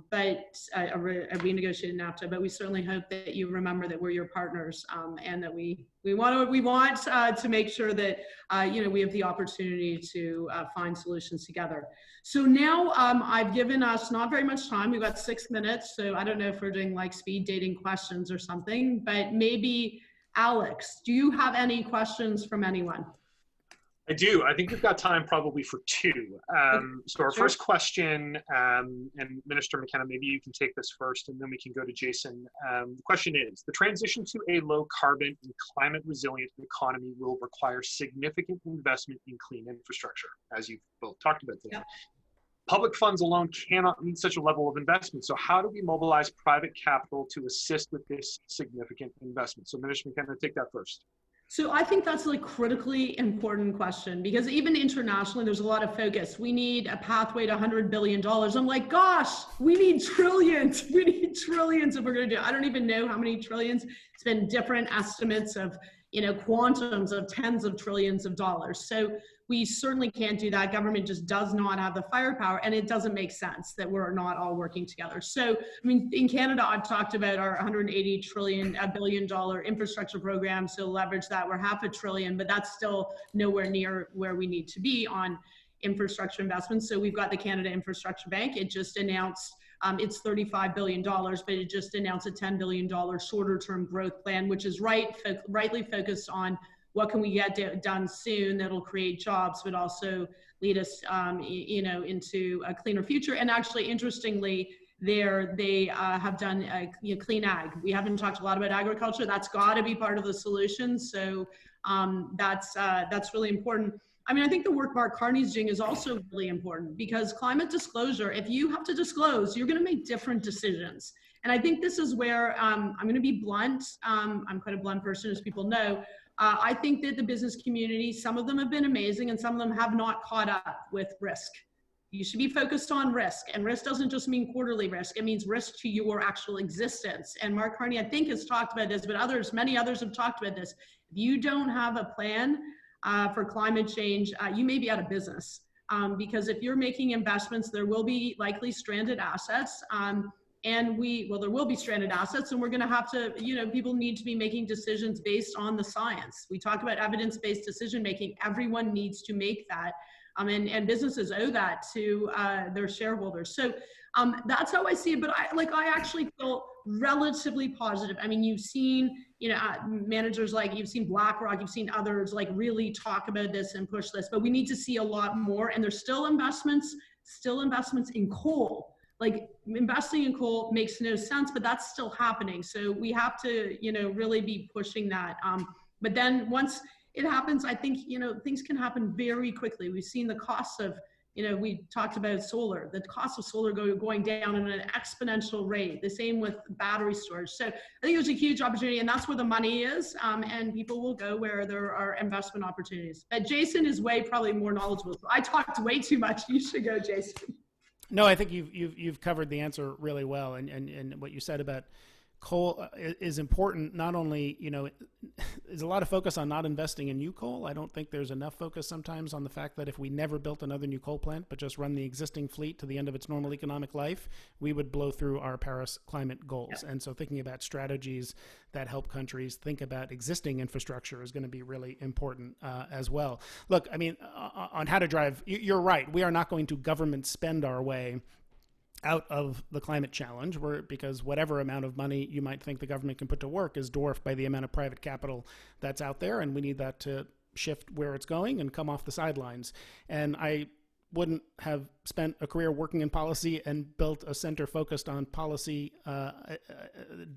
but a renegotiated NAFTA. But we certainly hope that you remember that we're your partners, and that we want to make sure that we have the opportunity to find solutions together. So now I've given us not very much time. We've got 6 minutes, so I don't know if we're doing like speed dating questions or something. But maybe Alex, do you have any questions from anyone? I do. I think we've got time probably for 2. So our first question, and Minister McKenna, maybe you can take this first and then we can go to Jason. The question is, the transition to a low carbon and climate resilient economy will require significant investment in clean infrastructure, as you've both talked about today. Yep. Public funds alone cannot meet such a level of investment. So how do we mobilize private capital to assist with this significant investment? So Minister McKenna, take that first. So I think that's a critically important question, because even internationally, there's a lot of focus. We need a pathway to $100 billion. I'm like, gosh, we need trillions. We need trillions if we're going to do it. I don't even know how many trillions. It's been different estimates of, quantums of tens of trillions of dollars. So we certainly can't do that. Government just does not have the firepower, and it doesn't make sense that we're not all working together. So, I mean, in Canada, I've talked about our $180 billion infrastructure program, so leverage that. We're $500 billion, but that's still nowhere near where we need to be on infrastructure investments. So we've got the Canada Infrastructure Bank. It just announced it's $35 billion, but it just announced a $10 billion shorter term growth plan, which is rightly focused on what can we get done soon that'll create jobs, but also lead us, into a cleaner future. And actually, interestingly, They have done clean ag. We haven't talked a lot about agriculture. That's got to be part of the solution. So that's really important. I mean, I think the work Mark Carney's doing is also really important, because climate disclosure, if you have to disclose, you're going to make different decisions. And I think this is where I'm going to be blunt. I'm quite a blunt person, as people know. I think that the business community, some of them have been amazing and some of them have not caught up with risk. You should be focused on risk, and risk doesn't just mean quarterly risk. It means risk to your actual existence. And Mark Carney, I think, has talked about this, but many others have talked about this. If you don't have a plan for climate change, you may be out of business. Because if you're making investments, there will be likely stranded assets. There will be stranded assets, and we're going to have to, people need to be making decisions based on the science. We talk about evidence-based decision making. Everyone needs to make that. And businesses owe that to their shareholders. So that's how I see it. But I actually feel relatively positive. I mean, you've seen, managers you've seen BlackRock, you've seen others really talk about this and push this, but we need to see a lot more. And there's still investments in coal. Investing in coal makes no sense, but that's still happening. So we have to, really be pushing that. But then once it happens, I think, things can happen very quickly. We've seen the costs of, we talked about solar, the cost of solar going down at an exponential rate. The same with battery storage. So I think there's a huge opportunity, and that's where the money is. And people will go where there are investment opportunities. But Jason is probably more knowledgeable. So I talked way too much. You should go, Jason. No, I think you've covered the answer really well, and what you said about coal is important. Not only, there's a lot of focus on not investing in new coal. I don't think there's enough focus sometimes on the fact that if we never built another new coal plant, but just run the existing fleet to the end of its normal economic life, we would blow through our Paris climate goals. Yep. And so thinking about strategies that help countries think about existing infrastructure is going to be really important as well. Look, I mean, on how to drive, you're right. We are not going to government spend our way out of the climate challenge, because whatever amount of money you might think the government can put to work is dwarfed by the amount of private capital that's out there, and we need that to shift where it's going and come off the sidelines. And I wouldn't have spent a career working in policy and built a center focused on policy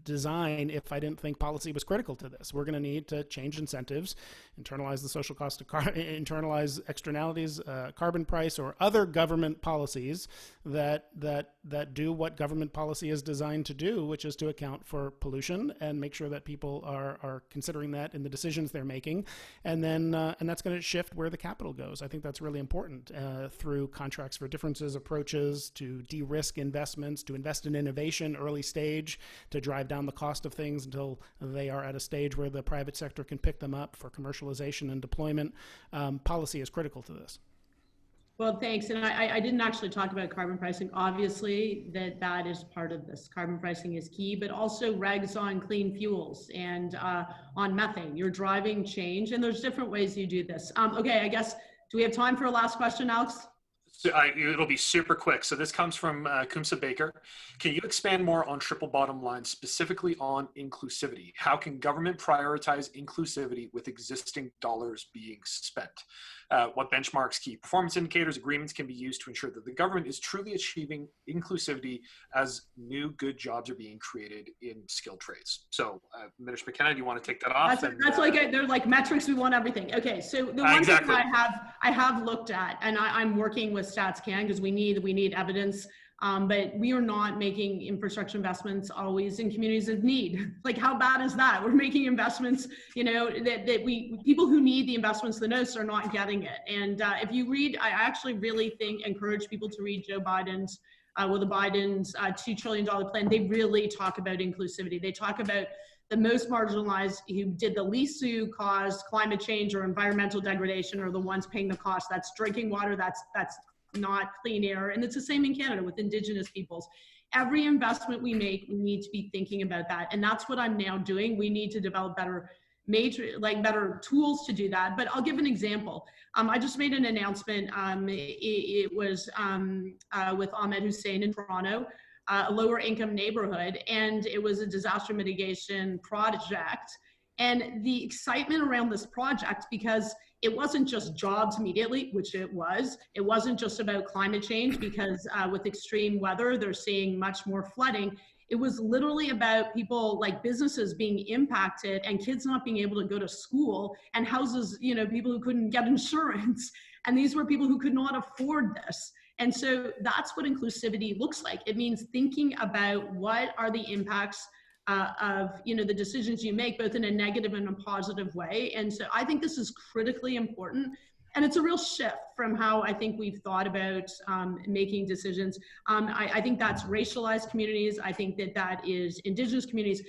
design if I didn't think policy was critical to this. We're going to need to change incentives, internalize the social cost of internalize externalities, carbon price, or other government policies that do what government policy is designed to do, which is to account for pollution and make sure that people are considering that in the decisions they're making, and that's going to shift where the capital goes. I think that's really important through contracts for differences approaches, to de-risk investments, to invest in innovation early stage, to drive down the cost of things until they are at a stage where the private sector can pick them up for commercialization and deployment. Policy is critical to this. Well, thanks. And I didn't actually talk about carbon pricing. Obviously, that is part of this. Carbon pricing is key, but also regs on clean fuels and on methane. You're driving change, and there's different ways you do this. Okay, I guess, do we have time for a last question, Alex? So it'll be super quick. So this comes from Kumsa Baker. Can you expand more on triple bottom line, specifically on inclusivity? How can government prioritize inclusivity with existing dollars being spent? What benchmarks, key performance indicators, agreements can be used to ensure that the government is truly achieving inclusivity as new good jobs are being created in skilled trades? So, Minister McKenna, do you want to take that off? They're like metrics. We want everything. Okay, so the one thing I have looked at, and I'm working with StatsCan because we need evidence. But we are not making infrastructure investments always in communities of need. Like, how bad is that? We're making investments, that people who need the investments the most are not getting it. And if you read, I actually really encourage people to read Joe Biden's, Biden's $2 trillion plan. They really talk about inclusivity. They talk about the most marginalized, who did the least to cause climate change or environmental degradation, are the ones paying the cost. That's drinking water. That's not clean air. And it's the same in Canada with Indigenous peoples. Every investment we make, we need to be thinking about that. And that's what I'm now doing. We need to develop better tools to do that. But I'll give an example. I just made an announcement. It was with Ahmed Hussein in Toronto, a lower income neighborhood. And it was a disaster mitigation project. And the excitement around this project, because it wasn't just jobs immediately, which it wasn't just about climate change, because with extreme weather, they're seeing much more flooding. It was literally about people, like businesses, being impacted and kids not being able to go to school, and houses, you know, people who couldn't get insurance. And these were people who could not afford this. And so that's what inclusivity looks like. It means thinking about what are the impacts of, you know, the decisions you make, both in a negative and a positive way. And so I think this is critically important. And it's a real shift from how I think we've thought about making decisions. I think that's racialized communities. I think that that is Indigenous communities.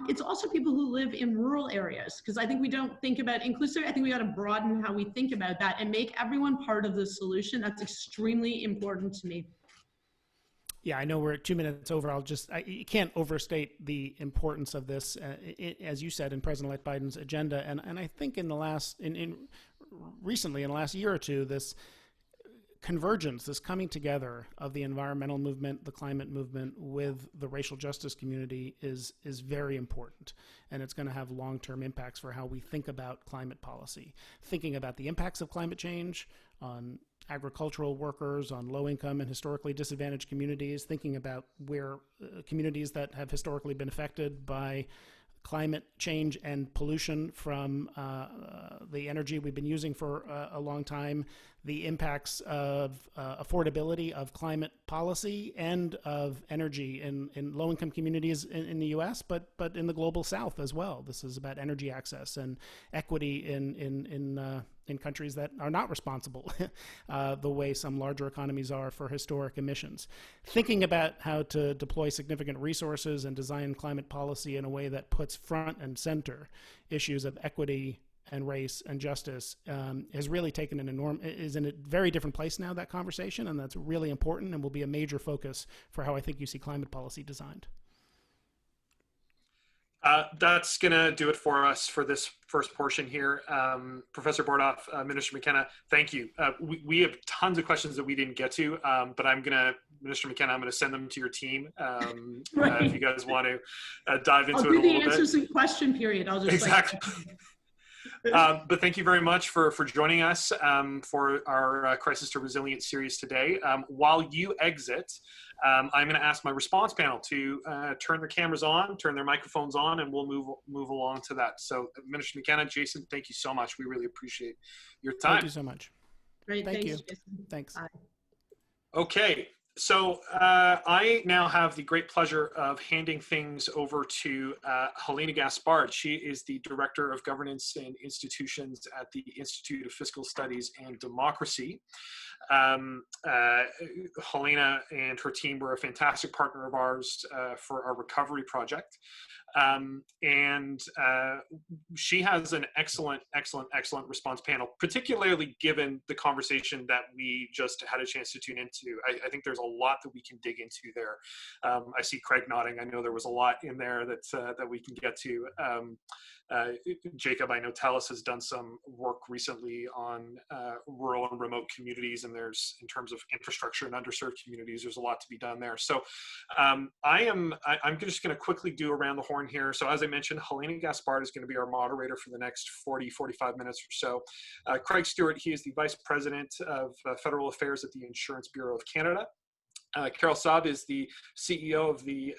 It's also people who live in rural areas, because I think we don't think about inclusivity. I think we got to broaden how we think about that and make everyone part of the solution. That's extremely important to me. Yeah, I know we're 2 minutes over. You can't overstate the importance of this, as you said, in President-elect Biden's agenda. And I think recently, in the last year or two, this convergence, this coming together of the environmental movement, the climate movement with the racial justice community is very important. And it's going to have long-term impacts for how we think about climate policy, thinking about the impacts of climate change on agricultural workers, on low-income and historically disadvantaged communities, thinking about where communities that have historically been affected by climate change and pollution from the energy we've been using for a long time, the impacts of affordability of climate policy and of energy in low-income communities in the U.S., but in the global South as well. This is about energy access and equity in countries that are not responsible the way some larger economies are for historic emissions. Thinking about how to deploy significant resources and design climate policy in a way that puts front and center issues of equity and race and justice has really taken is in a very different place now, that conversation, and that's really important and will be a major focus for how I think you see climate policy designed. That's going to do it for us for this first portion here. Professor Bordoff, Minister McKenna, thank you. We have tons of questions that we didn't get to, but Minister McKenna, I'm going to send them to your team Right. if you guys want to dive into it a little bit. I'll do the answers in question period. I'll just exactly. But thank you very much for joining us for our Crisis to Resilience series today. While you exit, I'm going to ask my response panel to turn their cameras on, turn their microphones on, and we'll move along to that. So, Minister McKenna, Jason, thank you so much. We really appreciate your time. Thank you so much. Great. Thank you. Jason. Thanks. Bye. Okay. So I now have the great pleasure of handing things over to Helena Gaspard. She is the Director of Governance and Institutions at the Institute of Fiscal Studies and Democracy. Helena and her team were a fantastic partner of ours for our recovery project. And she has an excellent response panel, particularly given the conversation that we just had a chance to tune into. I think there's a lot that we can dig into there. I see Craig nodding. I know there was a lot in there that we can get to. Jacob, I know Telus has done some work recently on rural and remote communities, and in terms of infrastructure and underserved communities, there's a lot to be done there. So I'm just going to quickly do around the horn here. So as I mentioned, Helena Gaspard is going to be our moderator for the next 45 minutes or so. Craig Stewart, he is the Vice President of Federal Affairs at the Insurance Bureau of Canada. Carole Saab is the CEO of the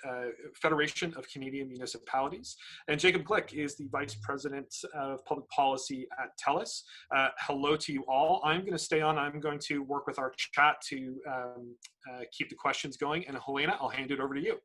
Federation of Canadian Municipalities. And Jacob Glick is the Vice President of Public Policy at Telus. Hello to you all. I'm going to stay on. I'm going to work with our chat to keep the questions going. And Helena, I'll hand it over to you.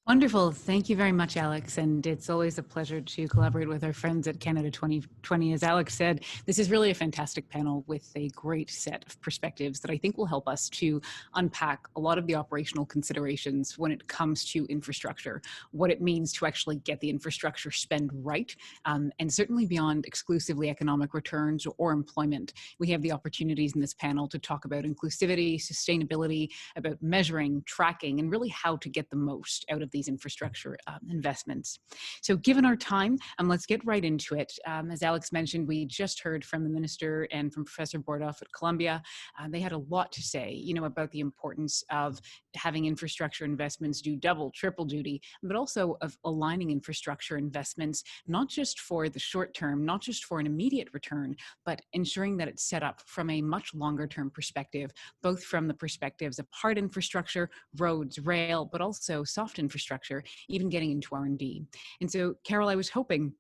Wonderful. Thank you very much, Alex. And it's always a pleasure to collaborate with our friends at Canada 2020. As Alex said, this is really a fantastic panel with a great set of perspectives that I think will help us to unpack a lot of the operational considerations when it comes to infrastructure, what it means to actually get the infrastructure spend right, and certainly beyond exclusively economic returns or employment. We have the opportunities in this panel to talk about inclusivity, sustainability, about measuring, tracking, and really how to get the most out of these infrastructure investments. So given our time, let's get right into it. As Alex mentioned, we just heard from the Minister and from Professor Bordoff at Columbia. They had a lot to say, about the importance of having infrastructure investments do double, triple duty, but also of aligning infrastructure investments, not just for the short term, not just for an immediate return, but ensuring that it's set up from a much longer term perspective, both from the perspectives of hard infrastructure, roads, rail, but also soft infrastructure, even getting into R&D. And so, Carole, I was hoping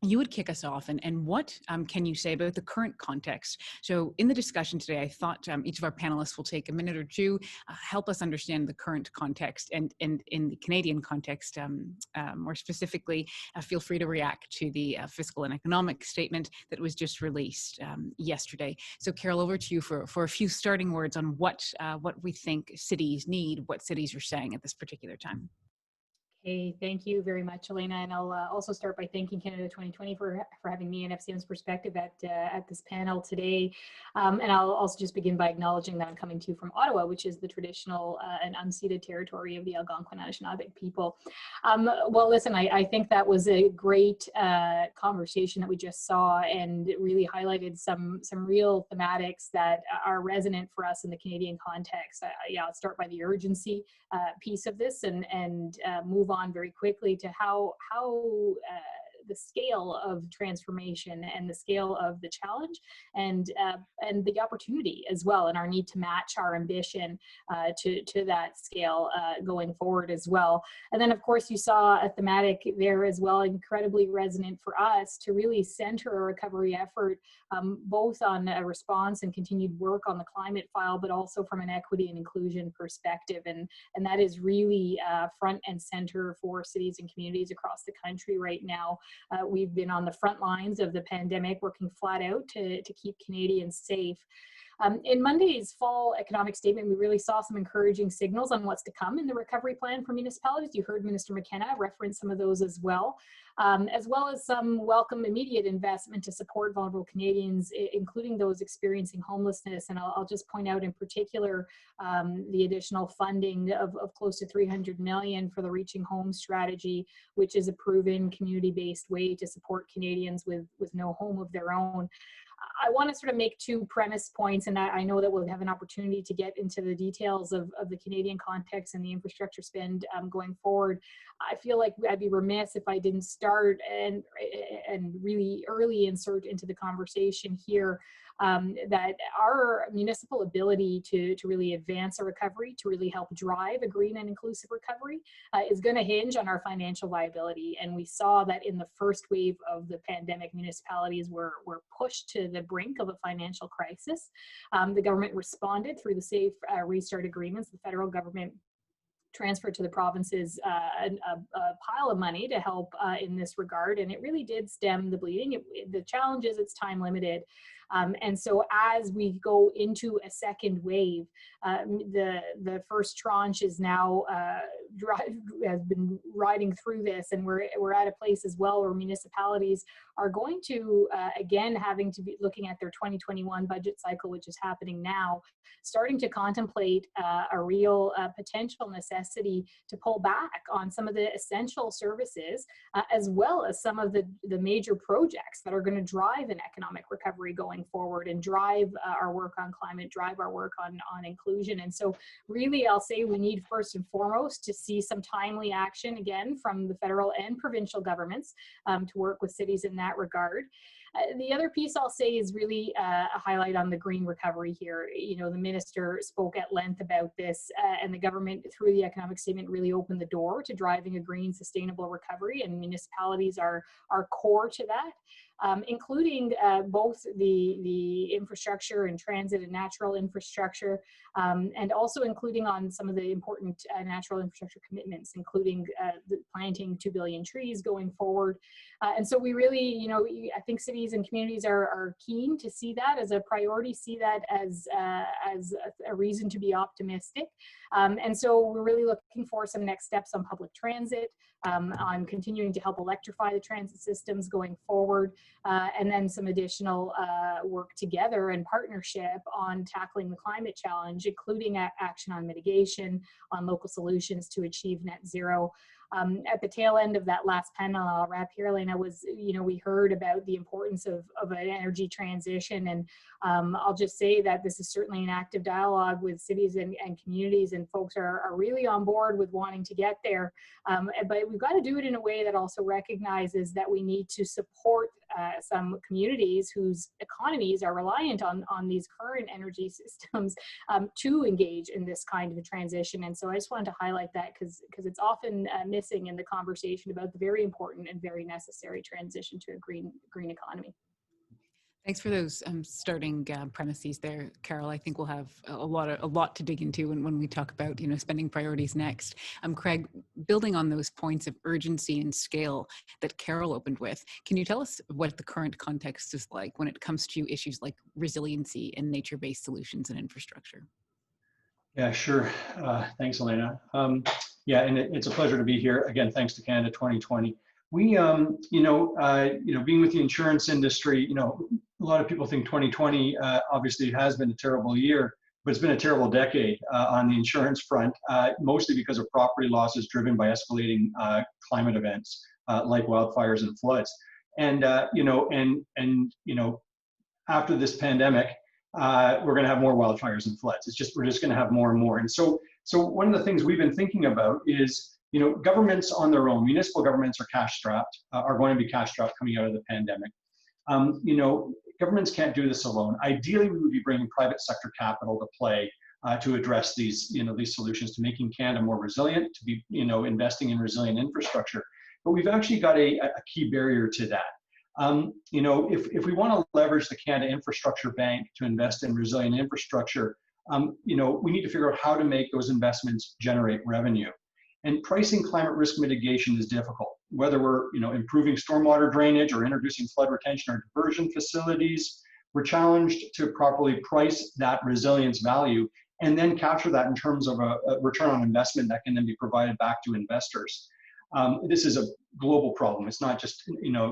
you would kick us off, and what can you say about the current context? So in the discussion today, I thought each of our panelists will take a minute or two, help us understand the current context, and in the Canadian context, more specifically, feel free to react to the fiscal and economic statement that was just released yesterday. So Carole, over to you for a few starting words on what we think cities need, what cities are saying at this particular time. Hey, thank you very much, Helena. And I'll also start by thanking Canada 2020 for having me and FCM's perspective at this panel today. And I'll also just begin by acknowledging that I'm coming to you from Ottawa, which is the traditional and unceded territory of the Algonquin Anishinaabe people. Well, listen, I think that was a great conversation that we just saw, and it really highlighted some real thematics that are resonant for us in the Canadian context. I'll start by the urgency piece of this and move on very quickly to how the scale of transformation and the scale of the challenge and the opportunity as well, and our need to match our ambition to that scale going forward as well. And then of course you saw a thematic there as well, incredibly resonant for us, to really center a recovery effort both on a response and continued work on the climate file, but also from an equity and inclusion perspective. And that is really front and center for cities and communities across the country right now. We've been on the front lines of the pandemic, working flat out to keep Canadians safe. In Monday's fall economic statement, we really saw some encouraging signals on what's to come in the recovery plan for municipalities. You heard Minister McKenna reference some of those as well as some welcome immediate investment to support vulnerable Canadians, including those experiencing homelessness. And I'll just point out in particular the additional funding of close to $300 million for the Reaching Home strategy, which is a proven community-based way to support Canadians with no home of their own. I want to sort of make two premise points, and I know that we'll have an opportunity to get into the details of the Canadian context and the infrastructure spend going forward. I feel like I'd be remiss if I didn't start and really early insert into the conversation here that our municipal ability to really advance a recovery, to really help drive a green and inclusive recovery is going to hinge on our financial viability. And we saw that in the first wave of the pandemic, municipalities were pushed to the brink of a financial crisis. The government responded through the Safe Restart agreements. The federal government transferred to the provinces a pile of money to help in this regard, and it really did stem the bleeding. The challenge is it's time limited. And so as we go into a second wave, the first tranche is now has been riding through this, and we're at a place as well where municipalities are going to again having to be looking at their 2021 budget cycle, which is happening now, starting to contemplate a real potential necessity to pull back on some of the essential services, as well as some of the major projects that are going to drive an economic recovery going forward and drive our work on climate, drive our work on inclusion. And so really, I'll say we need first and foremost to see some timely action again from the federal and provincial governments to work with cities in that regard. The other piece I'll say is really a highlight on the green recovery here. You know, the minister spoke at length about this, and the government through the economic statement really opened the door to driving a green sustainable recovery, and municipalities are core to that. Including both the infrastructure and transit and natural infrastructure, and also including on some of the important natural infrastructure commitments, including the planting 2 billion trees going forward. And so we really, you know, I think cities cities and communities are keen to see that as a priority, see that as a reason to be optimistic. And so we're really looking for some next steps on public transit, on continuing to help electrify the transit systems going forward, and then some additional work together and partnership on tackling the climate challenge, including action on mitigation, on local solutions to achieve net zero. At the tail end of that last panel, I'll wrap here, Helena, was, we heard about the importance of an energy transition. And I'll just say that this is certainly an active dialogue with cities and communities, and folks are really on board with wanting to get there. But we've got to do it in a way that also recognizes that we need to support some communities whose economies are reliant on these current energy systems to engage in this kind of a transition. And so I just wanted to highlight that because it's often missing in the conversation about the very important and very necessary transition to a green economy. Thanks for those starting premises there, Carole. I think we'll have a lot to dig into when we talk about spending priorities next. Craig, building on those points of urgency and scale that Carole opened with, can you tell us what the current context is like when it comes to issues like resiliency and nature-based solutions and infrastructure? Yeah, sure. Thanks, Helena. Yeah, and it's a pleasure to be here again. Thanks to Canada 2020. We, being with the insurance industry, a lot of people think 2020 obviously has been a terrible year, but it's been a terrible decade on the insurance front, mostly because of property losses driven by escalating climate events like wildfires and floods. And after this pandemic, we're going to have more wildfires and floods. We're just going to have more and more. And so one of the things we've been thinking about is, governments on their own, municipal governments are cash strapped, are going to be cash strapped coming out of the pandemic. Governments can't do this alone. Ideally, we would be bringing private sector capital to play to address these solutions, to making Canada more resilient, to be, investing in resilient infrastructure. But we've actually got a key barrier to that. If we want to leverage the Canada Infrastructure Bank to invest in resilient infrastructure, we need to figure out how to make those investments generate revenue. And pricing climate risk mitigation is difficult. Whether we're improving stormwater drainage or introducing flood retention or diversion facilities, we're challenged to properly price that resilience value and then capture that in terms of a return on investment that can then be provided back to investors. This is a global problem. It's not just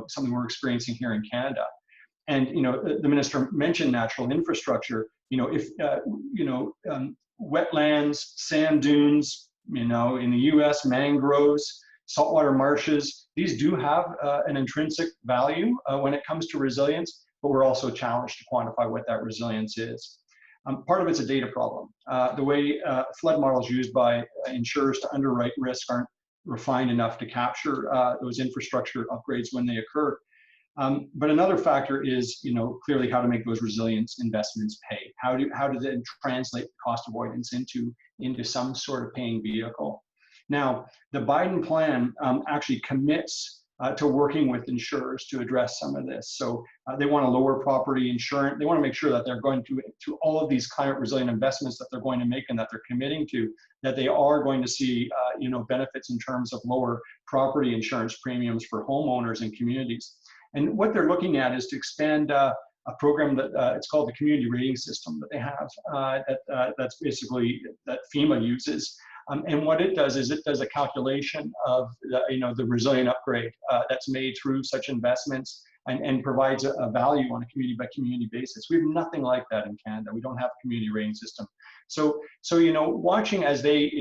something we're experiencing here in Canada. And the minister mentioned natural infrastructure. Wetlands, sand dunes, in the U.S., mangroves, saltwater marshes, these do have an intrinsic value when it comes to resilience, but we're also challenged to quantify what that resilience is. Part of it's a data problem. The way flood models used by insurers to underwrite risk aren't refined enough to capture those infrastructure upgrades when they occur. But another factor is, clearly how to make those resilience investments pay. How to then translate cost avoidance into some sort of paying vehicle. Now, the Biden plan actually commits to working with insurers to address some of this. So they want to lower property insurance. They want to make sure that they're going to all of these climate resilient investments that they're going to make and that they're committing to, that they are going to see benefits in terms of lower property insurance premiums for homeowners and communities. And what they're looking at is to expand a program that it's called the community rating system that they have that's basically that FEMA uses. And what it does is it does a calculation of the resilient upgrade that's made through such investments and provides a value on a community by community basis. We have nothing like that in Canada. We don't have a community rating system. So watching as they've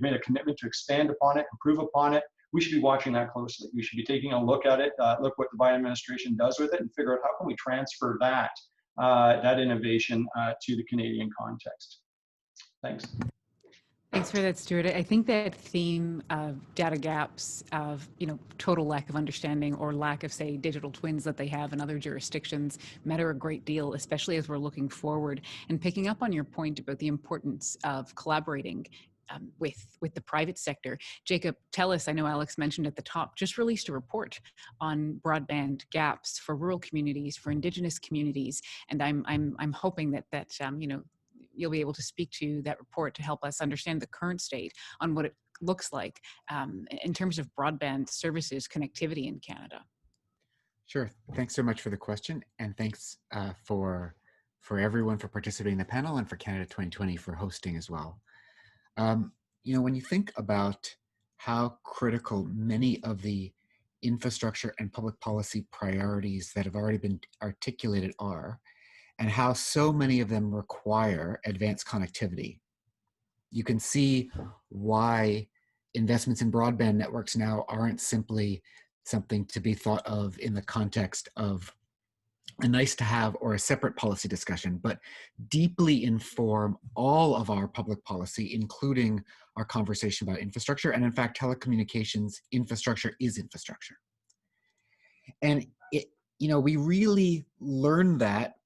made a commitment to expand upon it, improve upon it. We should be watching that closely. We should be taking a look at it, look what the Biden administration does with it, and figure out how can we transfer that innovation to the Canadian context. Thanks. Thanks for that, Stewart. I think that theme of data gaps, of total lack of understanding or lack of, say, digital twins that they have in other jurisdictions matter a great deal, especially as we're looking forward. And picking up on your point about the importance of collaborating with the private sector. Jacob, Telus, I know Alex mentioned at the top, just released a report on broadband gaps for rural communities, for Indigenous communities, and I'm hoping that you'll be able to speak to that report to help us understand the current state on what it looks like in terms of broadband services connectivity in Canada. Sure. Thanks so much for the question, and thanks for everyone for participating in the panel, and for Canada 2020 for hosting as well. You know, when you think about how critical many of the infrastructure and public policy priorities that have already been articulated are, and how so many of them require advanced connectivity, you can see why investments in broadband networks now aren't simply something to be thought of in the context of a nice to have or a separate policy discussion, but deeply inform all of our public policy, including our conversation about infrastructure. And in fact, telecommunications infrastructure is infrastructure. And you know, we really learned that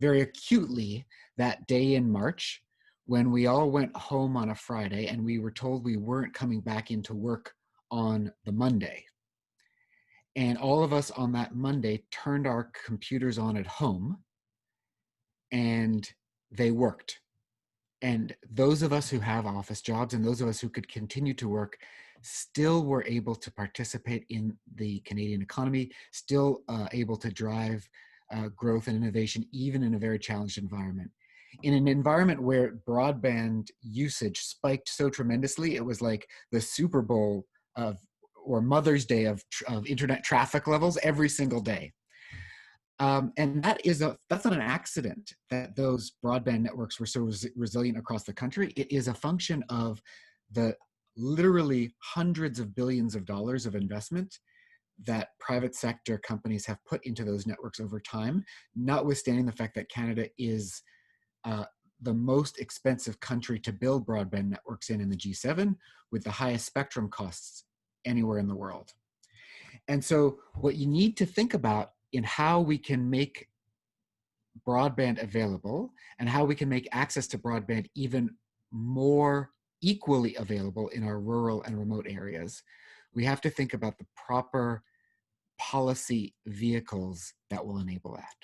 very acutely that day in March, when we all went home on a Friday and we were told we weren't coming back into work on the Monday. And all of us on that Monday turned our computers on at home, and they worked. And those of us who have office jobs and those of us who could continue to work still were able to participate in the Canadian economy, still able to drive growth and innovation, even in a very challenged environment. In an environment where broadband usage spiked so tremendously, it was like the Super Bowl or Mother's Day of internet traffic levels every single day. And that's not an accident that those broadband networks were so resilient across the country. It is a function of the literally hundreds of billions of dollars of investment that private sector companies have put into those networks over time, notwithstanding the fact that Canada is the most expensive country to build broadband networks in the G7, with the highest spectrum costs anywhere in the world. And so what you need to think about in how we can make broadband available and how we can make access to broadband even more equally available in our rural and remote areas, we have to think about the proper policy vehicles that will enable that.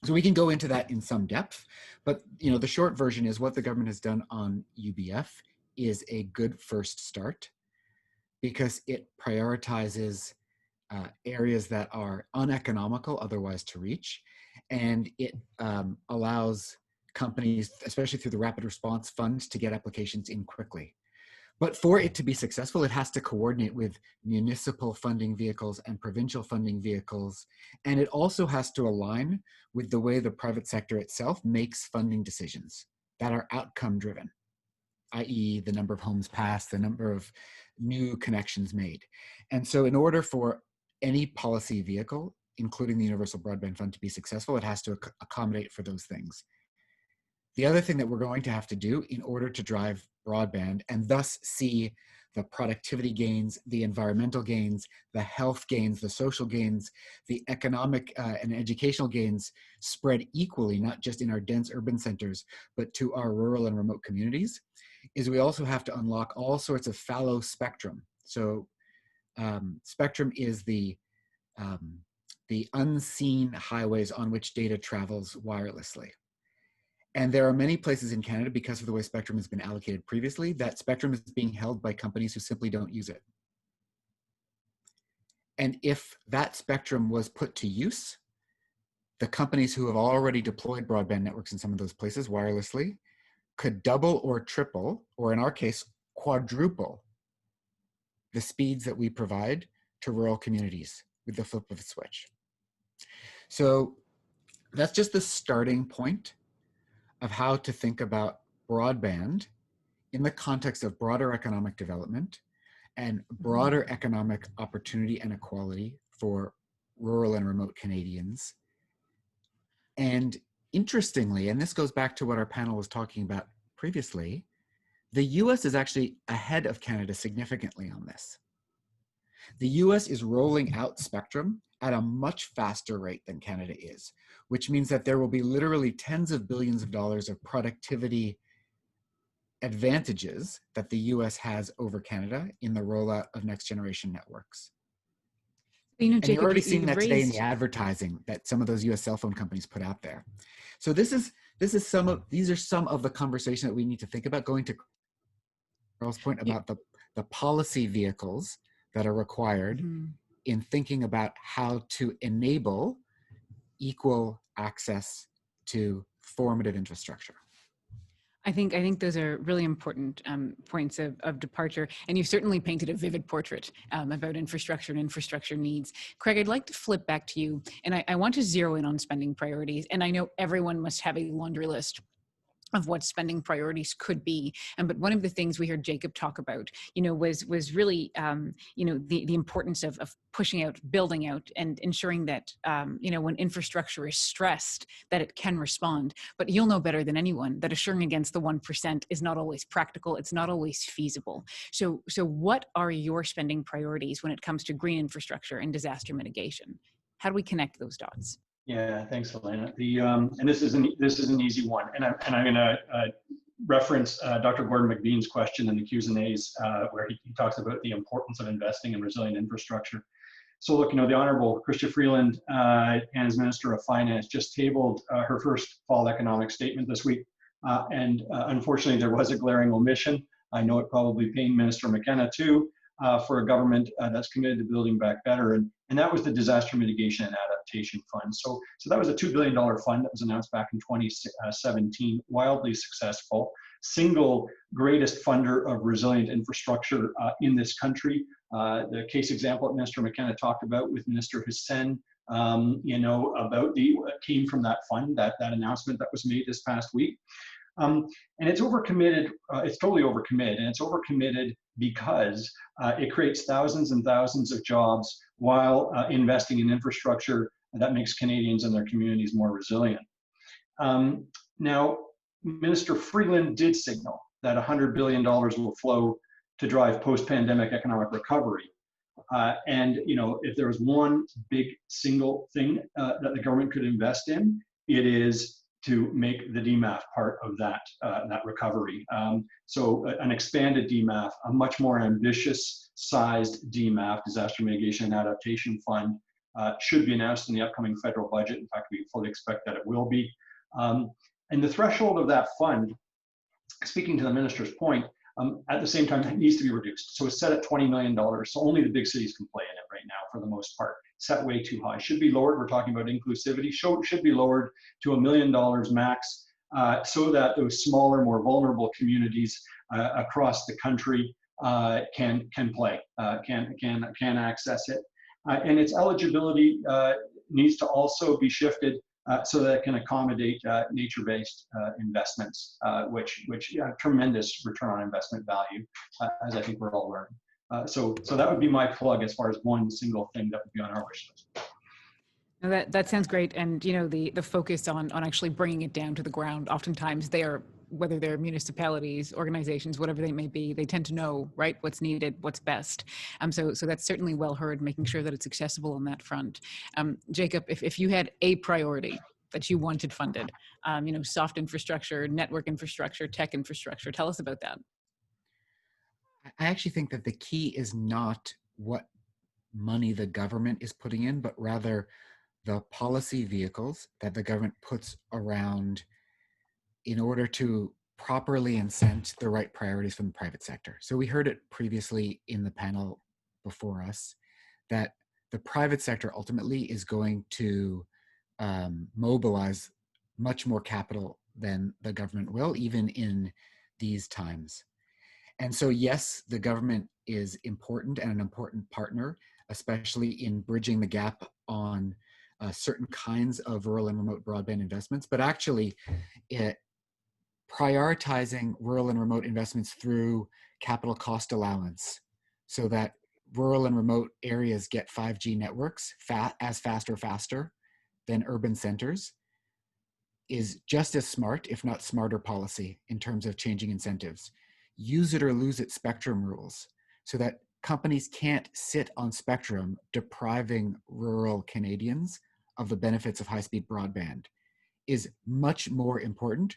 So we can go into that in some depth, but you know, the short version is what the government has done on UBF is a good first start, because it prioritizes areas that are uneconomical otherwise to reach, and it allows companies, especially through the rapid response funds, to get applications in quickly. But for it to be successful, it has to coordinate with municipal funding vehicles and provincial funding vehicles. And it also has to align with the way the private sector itself makes funding decisions that are outcome driven, i.e. the number of homes passed, the number of new connections made. And so in order for any policy vehicle, including the Universal Broadband Fund, to be successful, it has to accommodate for those things. The other thing that we're going to have to do in order to drive broadband and thus see the productivity gains, the environmental gains, the health gains, the social gains, the economic and educational gains spread equally, not just in our dense urban centers, but to our rural and remote communities, is we also have to unlock all sorts of fallow spectrum. So spectrum is the unseen highways on which data travels wirelessly. And there are many places in Canada, because of the way spectrum has been allocated previously, that spectrum is being held by companies who simply don't use it. And if that spectrum was put to use, the companies who have already deployed broadband networks in some of those places wirelessly could double or triple, or in our case, quadruple the speeds that we provide to rural communities with the flip of a switch. So that's just the starting point of how to think about broadband in the context of broader economic development and broader economic opportunity and equality for rural and remote Canadians. And interestingly, and this goes back to what our panel was talking about previously, the US is actually ahead of Canada significantly on this. The US is rolling out spectrum at a much faster rate than Canada is, which means that there will be literally tens of billions of dollars of productivity advantages that the US has over Canada in the rollout of next generation networks. You know, and Jacob, you're already seeing that today in raised... the advertising that some of those US cell phone companies put out there. So these are some of the conversation that we need to think about, going to Carole's point about the policy vehicles that are required in thinking about how to enable equal access to formative infrastructure? I think those are really important points of departure, and you've certainly painted a vivid portrait about infrastructure and infrastructure needs. Craig, I'd like to flip back to you, and I want to zero in on spending priorities. And I know everyone must have a laundry list of what spending priorities could be. But one of the things we heard Jacob talk about, was really, the importance of pushing out, building out, and ensuring that, when infrastructure is stressed, that it can respond. But you'll know better than anyone that assuring against the 1% is not always practical. It's not always feasible. So what are your spending priorities when it comes to green infrastructure and disaster mitigation? How do we connect those dots? Yeah, thanks, Helena. And this is an easy one, and I'm going to reference Dr. Gordon McBean's question in the Q's and A's, where he talks about the importance of investing in resilient infrastructure. So look, the Honorable Chrystia Freeland, as Minister of Finance, just tabled her first fall economic statement this week, and unfortunately there was a glaring omission. I know it probably pained Minister McKenna too, for a government that's committed to building back better, and that was the Disaster Mitigation and Adaptation Fund. So that was a $2 billion fund that was announced back in 2017, wildly successful, single greatest funder of resilient infrastructure in this country. The case example that Minister McKenna talked about with Minister Hussein, about came from that fund, that announcement that was made this past week. And it's overcommitted, it's totally overcommitted, and it's overcommitted because it creates thousands and thousands of jobs while investing in infrastructure that makes Canadians and their communities more resilient. Now, Minister Freeland did signal that $100 billion will flow to drive post-pandemic economic recovery. And if there was one big single thing that the government could invest in, it is to make the DMAF part of that recovery. So an expanded DMAF, a much more ambitious sized DMAF, Disaster Mitigation and Adaptation Fund, should be announced in the upcoming federal budget. In fact, we fully expect that it will be. And the threshold of that fund, speaking to the minister's point, at the same time, it needs to be reduced. So it's set at $20 million. So only the big cities can play in it right now for the most part. Set way too high. Should be lowered. We're talking about inclusivity. Should be lowered to $1 million max, so that those smaller, more vulnerable communities across the country can play, can access it. And its eligibility needs to also be shifted so that it can accommodate nature-based investments, which have tremendous return on investment value, as I think we're all learning. So that would be my plug as far as one single thing that would be on our wish list. No, that sounds great. And the focus on actually bringing it down to the ground. Oftentimes whether they're municipalities, organizations, whatever they may be, they tend to know, right, what's needed, what's best. So that's certainly well heard, making sure that it's accessible on that front. Jacob, if you had a priority that you wanted funded, soft infrastructure, network infrastructure, tech infrastructure, tell us about that. I actually think that the key is not what money the government is putting in, but rather the policy vehicles that the government puts around in order to properly incent the right priorities from the private sector. So we heard it previously in the panel before us that the private sector ultimately is going to mobilize much more capital than the government will, even in these times. And so, yes, the government is important and an important partner, especially in bridging the gap on certain kinds of rural and remote broadband investments, but actually prioritizing rural and remote investments through capital cost allowance so that rural and remote areas get 5G networks as fast or faster than urban centers is just as smart, if not smarter policy in terms of changing incentives. Use it or lose it spectrum rules so that companies can't sit on spectrum depriving rural Canadians of the benefits of high-speed broadband is much more important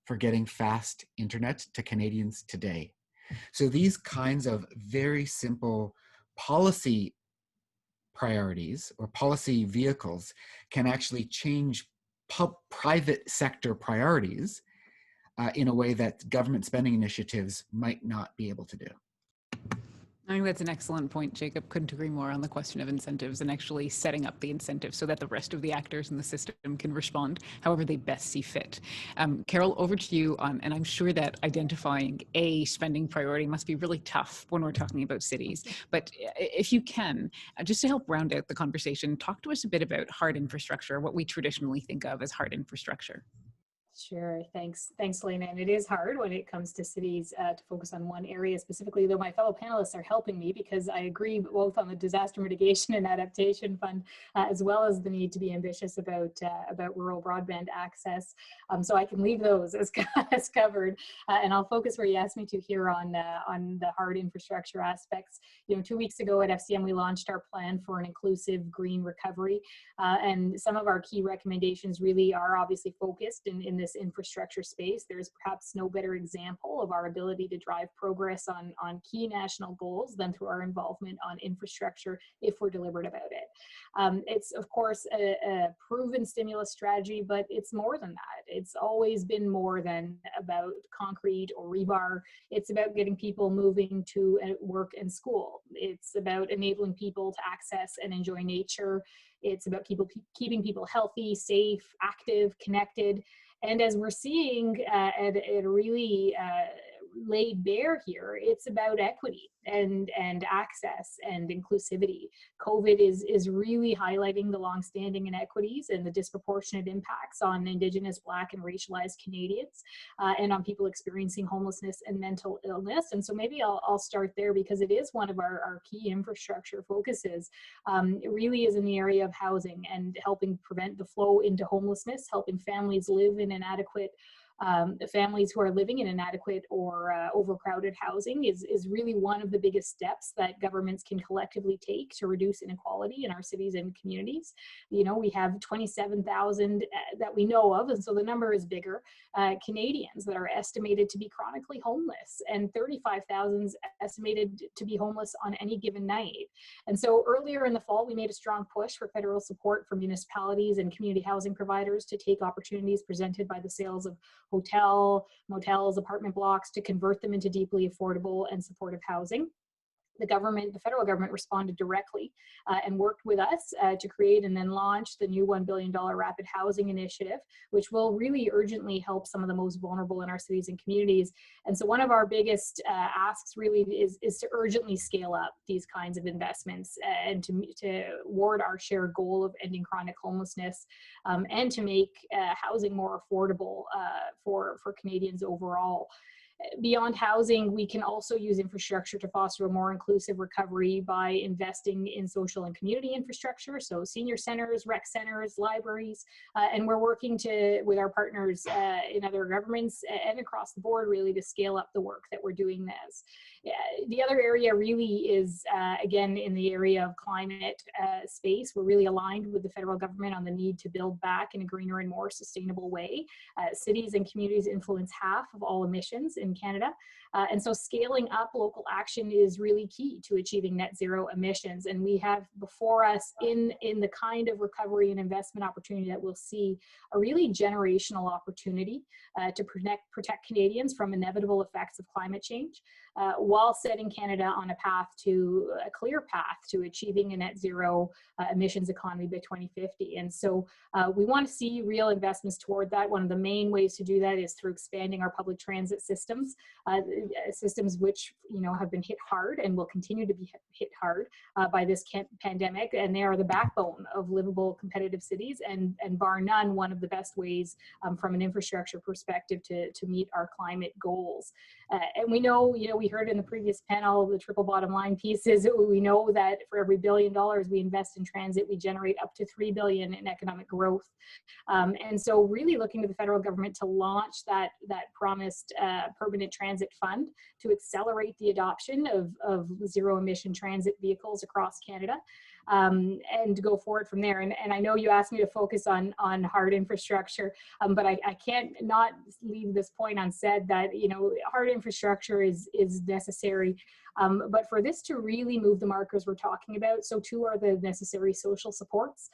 for getting fast internet to Canadians today. So these kinds of very simple policy priorities or policy vehicles can actually change private sector priorities in a way that government spending initiatives might not be able to do. I think that's an excellent point, Jacob. Couldn't agree more on the question of incentives and actually setting up the incentives so that the rest of the actors in the system can respond however they best see fit. Carole, over to you on, and I'm sure that identifying a spending priority must be really tough when we're talking about cities. But if you can, just to help round out the conversation, talk to us a bit about hard infrastructure, what we traditionally think of as hard infrastructure. Sure. Thanks, Helena. And it is hard when it comes to cities to focus on one area specifically, though my fellow panelists are helping me because I agree both on the disaster mitigation and adaptation fund, as well as the need to be ambitious about rural broadband access. So I can leave those as covered, and I'll focus where you asked me to here on the hard infrastructure aspects. 2 weeks ago at FCM, we launched our plan for an inclusive green recovery, and some of our key recommendations really are obviously focused in this infrastructure space. There's perhaps no better example of our ability to drive progress on key national goals than through our involvement on infrastructure if we're deliberate about it. It's of course a proven stimulus strategy, but it's more than that. It's always been more than about concrete or rebar. It's about getting people moving to work and school. It's about enabling people to access and enjoy nature. It's about keeping people healthy, safe, active, connected. And as we're seeing it really laid bare here, it's about equity and access and inclusivity. COVID is really highlighting the longstanding inequities and the disproportionate impacts on Indigenous, Black, and racialized Canadians, and on people experiencing homelessness and mental illness. And so maybe I'll start there because it is one of our key infrastructure focuses. It really is in the area of housing and helping prevent the flow into homelessness, helping families live in inadequate families who are living in inadequate or overcrowded housing is really one of the biggest steps that governments can collectively take to reduce inequality in our cities and communities. We have 27,000 that we know of, and so the number is bigger, Canadians that are estimated to be chronically homeless, and 35,000 estimated to be homeless on any given night. And so earlier in the fall, we made a strong push for federal support for municipalities and community housing providers to take opportunities presented by the sales of motels, apartment blocks, to convert them into deeply affordable and supportive housing. The federal government responded directly and worked with us to create and then launch the new $1 billion Rapid Housing Initiative, which will really urgently help some of the most vulnerable in our cities and communities. And so one of our biggest asks really is to urgently scale up these kinds of investments and toward our shared goal of ending chronic homelessness, and to make housing more affordable for Canadians overall. Beyond housing, we can also use infrastructure to foster a more inclusive recovery by investing in social and community infrastructure, so senior centers, rec centers, libraries, and we're working with our partners in other governments and across the board really to scale up the work that we're doing this. The other area really is, again, in the area of climate space. We're really aligned with the federal government on the need to build back in a greener and more sustainable way. Cities and communities influence half of all emissions in Canada. And so scaling up local action is really key to achieving net zero emissions. And we have before us in the kind of recovery and investment opportunity that we'll see a really generational opportunity to protect Canadians from inevitable effects of climate change, while setting Canada on a clear path to achieving a net zero emissions economy by 2050. And so we want to see real investments toward that. One of the main ways to do that is through expanding our public transit systems, systems which have been hit hard and will continue to be hit hard by this pandemic, and they are the backbone of livable, competitive cities, and bar none one of the best ways from an infrastructure perspective to meet our climate goals. And we know, we heard in the previous panel, the triple bottom line piece is we know that for every $1 billion we invest in transit, we generate up to $3 billion in economic growth. And so really looking to the federal government to launch that promised permanent transit fund to accelerate the adoption of zero emission transit vehicles across Canada, and go forward from there. And I know you asked me to focus on hard infrastructure, but I can't not leave this point unsaid that hard infrastructure is necessary But for this to really move the markers we're talking about, so too are the necessary social supports,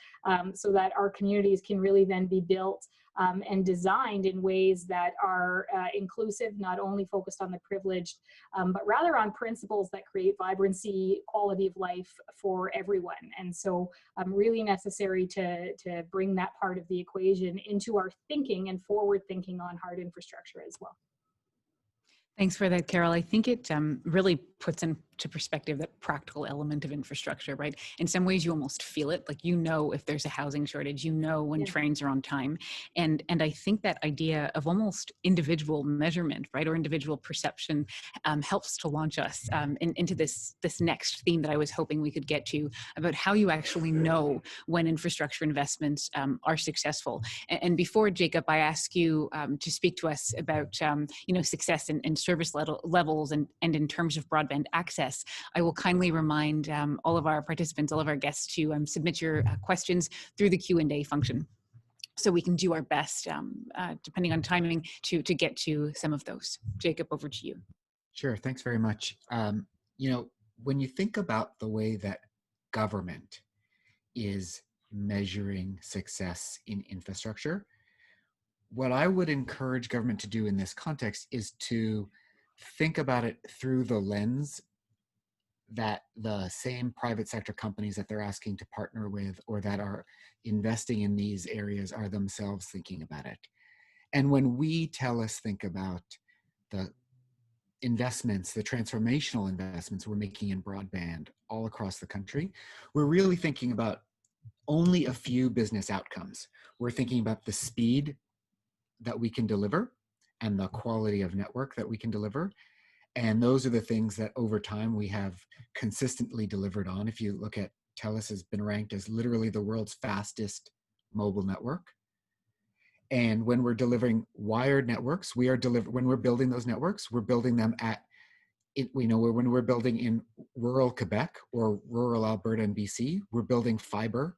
so that our communities can really then be built and designed in ways that are inclusive, not only focused on the privileged, but rather on principles that create vibrancy, quality of life for everyone. And so really necessary to bring that part of the equation into our thinking and forward thinking on hard infrastructure as well. Thanks for that, Carole. I think it really puts into perspective that practical element of infrastructure, right? In some ways, you almost feel it, like you know if there's a housing shortage, you know when trains are on time. And I think that idea of almost individual measurement, right, or individual perception helps to launch us into this next theme that I was hoping we could get to about how you actually know when infrastructure investments are successful. And before, Jacob, I ask you to speak to us about success and service levels and in terms of broadband access, I will kindly remind all of our participants, all of our guests to submit your questions through the Q&A function, so we can do our best, depending on timing, to get to some of those. Jacob, over to you. Sure, thanks very much. When you think about the way that government is measuring success in infrastructure, what I would encourage government to do in this context is to think about it through the lens that the same private sector companies that they're asking to partner with or that are investing in these areas are themselves thinking about it. And when we Telus think about the investments, the transformational investments we're making in broadband all across the country, we're really thinking about only a few business outcomes. We're thinking about the speed that we can deliver and the quality of network that we can deliver. And those are the things that over time we have consistently delivered on. If you look at Telus, has been ranked as literally the world's fastest mobile network. And when we're delivering wired networks, when we're building those networks, we're building them when we're building in rural Quebec or rural Alberta and BC, we're building fiber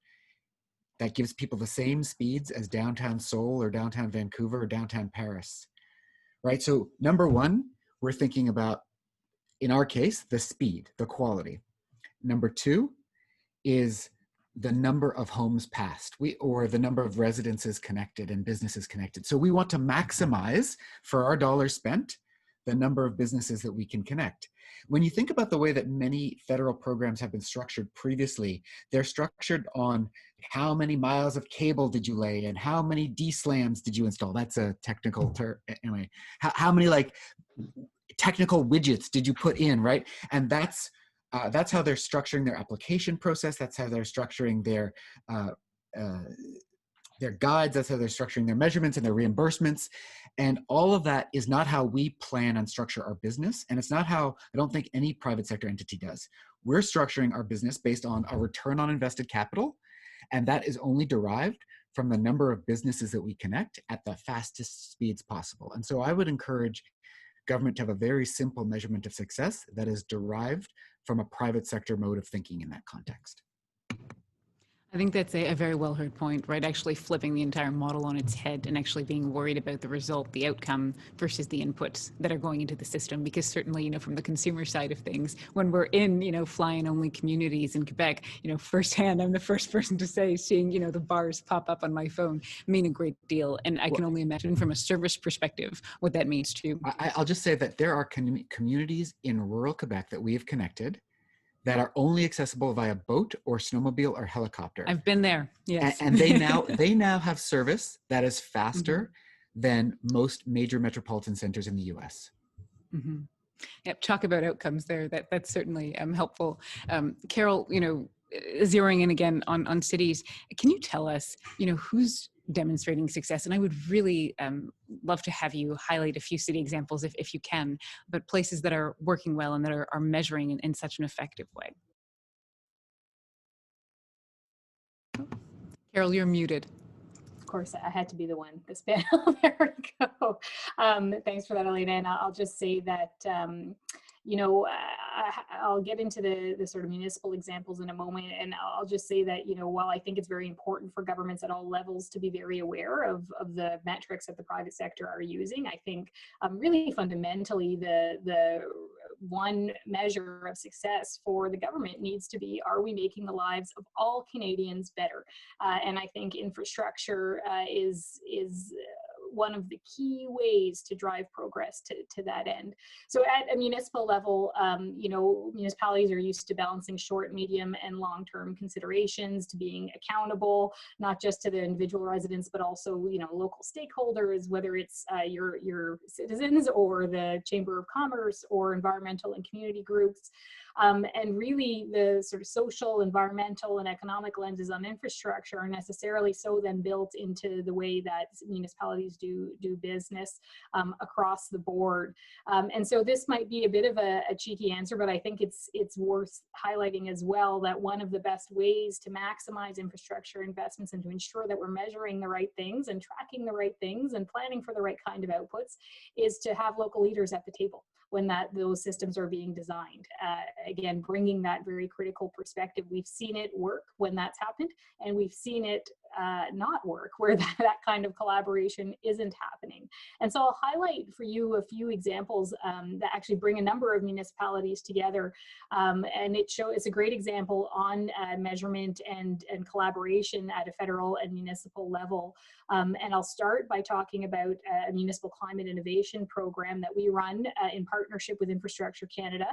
that gives people the same speeds as downtown Seoul or downtown Vancouver or downtown Paris, right? So number one, we're thinking about, in our case, the speed, the quality. Number two is the number of homes passed, or the number of residences connected and businesses connected. So we want to maximize, for our dollars spent, the number of businesses that we can connect. When you think about the way that many federal programs have been structured previously, they're structured on how many miles of cable did you lay and how many DSLAMs did you install? That's a technical term. Anyway, how many technical widgets did you put in, right? And that's how they're structuring their application process. That's how they're structuring their guides. That's how they're structuring their measurements and their reimbursements. And all of that is not how we plan and structure our business. And it's not how, I don't think any private sector entity does. We're structuring our business based on a return on invested capital. And that is only derived from the number of businesses that we connect at the fastest speeds possible. And so I would encourage government to have a very simple measurement of success that is derived from a private sector mode of thinking in that context. I think that's a very well heard point, right? Actually flipping the entire model on its head and actually being worried about the result, the outcome versus the inputs that are going into the system. Because certainly, from the consumer side of things, when we're in, fly-in only communities in Quebec, firsthand, I'm the first person to say, seeing, the bars pop up on my phone mean a great deal. And I can only imagine from a service perspective what that means too. I'll just say that there are communities in rural Quebec that we have connected that are only accessible via boat or snowmobile or helicopter. I've been there, yes. And they now have service that is faster than most major metropolitan centers in the US. Mm-hmm. Yep, talk about outcomes there. That's certainly helpful. Carole, zeroing in again on cities, can you tell us, who's demonstrating success? And I would really love to have you highlight a few city examples if you can, but places that are working well and that are measuring in such an effective way. Carole, you're muted. Of course, I had to be the one, this panel. There we go. Thanks for that, Helaina. And I'll just say that, I'll get into the sort of municipal examples in a moment. And I'll just say that, while I think it's very important for governments at all levels to be very aware of the metrics that the private sector are using, I think really fundamentally the one measure of success for the government needs to be, are we making the lives of all Canadians better? And I think infrastructure is one of the key ways to drive progress to that end. So at a municipal level, you know, municipalities are used to balancing short, medium, and long-term considerations, to being accountable, not just to the individual residents, but also, you know, local stakeholders, whether it's your citizens or the Chamber of Commerce or environmental and community groups. And really the sort of social, environmental, and economic lenses on infrastructure are necessarily so then built into the way that municipalities do business across the board. And so this might be a bit of a cheeky answer, but I think it's worth highlighting as well that one of the best ways to maximize infrastructure investments and to ensure that we're measuring the right things and tracking the right things and planning for the right kind of outputs is to have local leaders at the table when those systems are being designed. Again, bringing that very critical perspective. We've seen it work when that's happened, and we've seen it not work where that kind of collaboration isn't happening. And so I'll highlight for you a few examples that actually bring a number of municipalities together. And it's a great example on measurement and collaboration at a federal and municipal level. And I'll start by talking about a municipal climate innovation program that we run in partnership with Infrastructure Canada.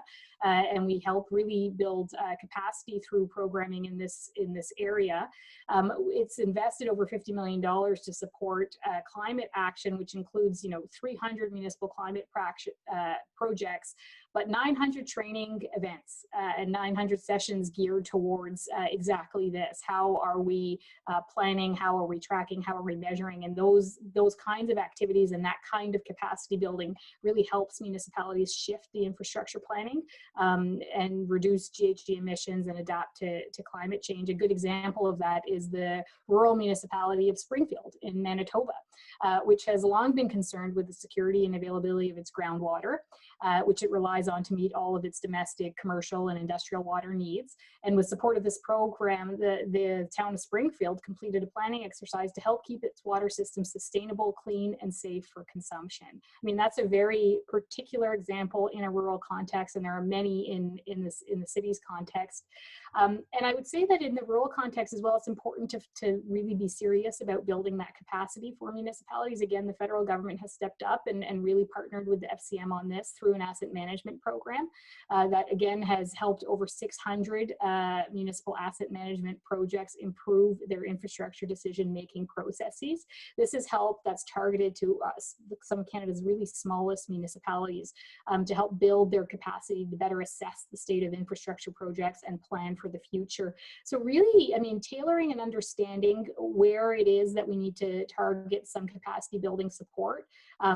And we help really build capacity through programming in this area. It's invested over $50 million to support climate action, which includes, you know, 300 municipal climate projects, but 900 training events and 900 sessions geared towards exactly this. How are we planning? How are we tracking? How are we measuring? And those kinds of activities and that kind of capacity building really helps municipalities shift the infrastructure planning and reduce GHG emissions and adapt to climate change. A good example of that is the rural municipality of Springfield in Manitoba, which has long been concerned with the security and availability of its groundwater, which it relies on to meet all of its domestic, commercial, and industrial water needs. And with support of this program, the town of Springfield completed a planning exercise to help keep its water system sustainable, clean, and safe for consumption. I mean, that's a very particular example in a rural context, and there are many in the city's context. And I would say that in the rural context as well, it's important to really be serious about building that capacity for municipalities. Again, the federal government has stepped up and really partnered with the FCM on this through an asset management program that again has helped over 600 municipal asset management projects improve their infrastructure decision-making processes. This is help that's targeted to some of Canada's really smallest municipalities to help build their capacity to better assess the state of infrastructure projects and plan for the future. So really, I mean, tailoring and understanding where it is that we need to target some capacity building support.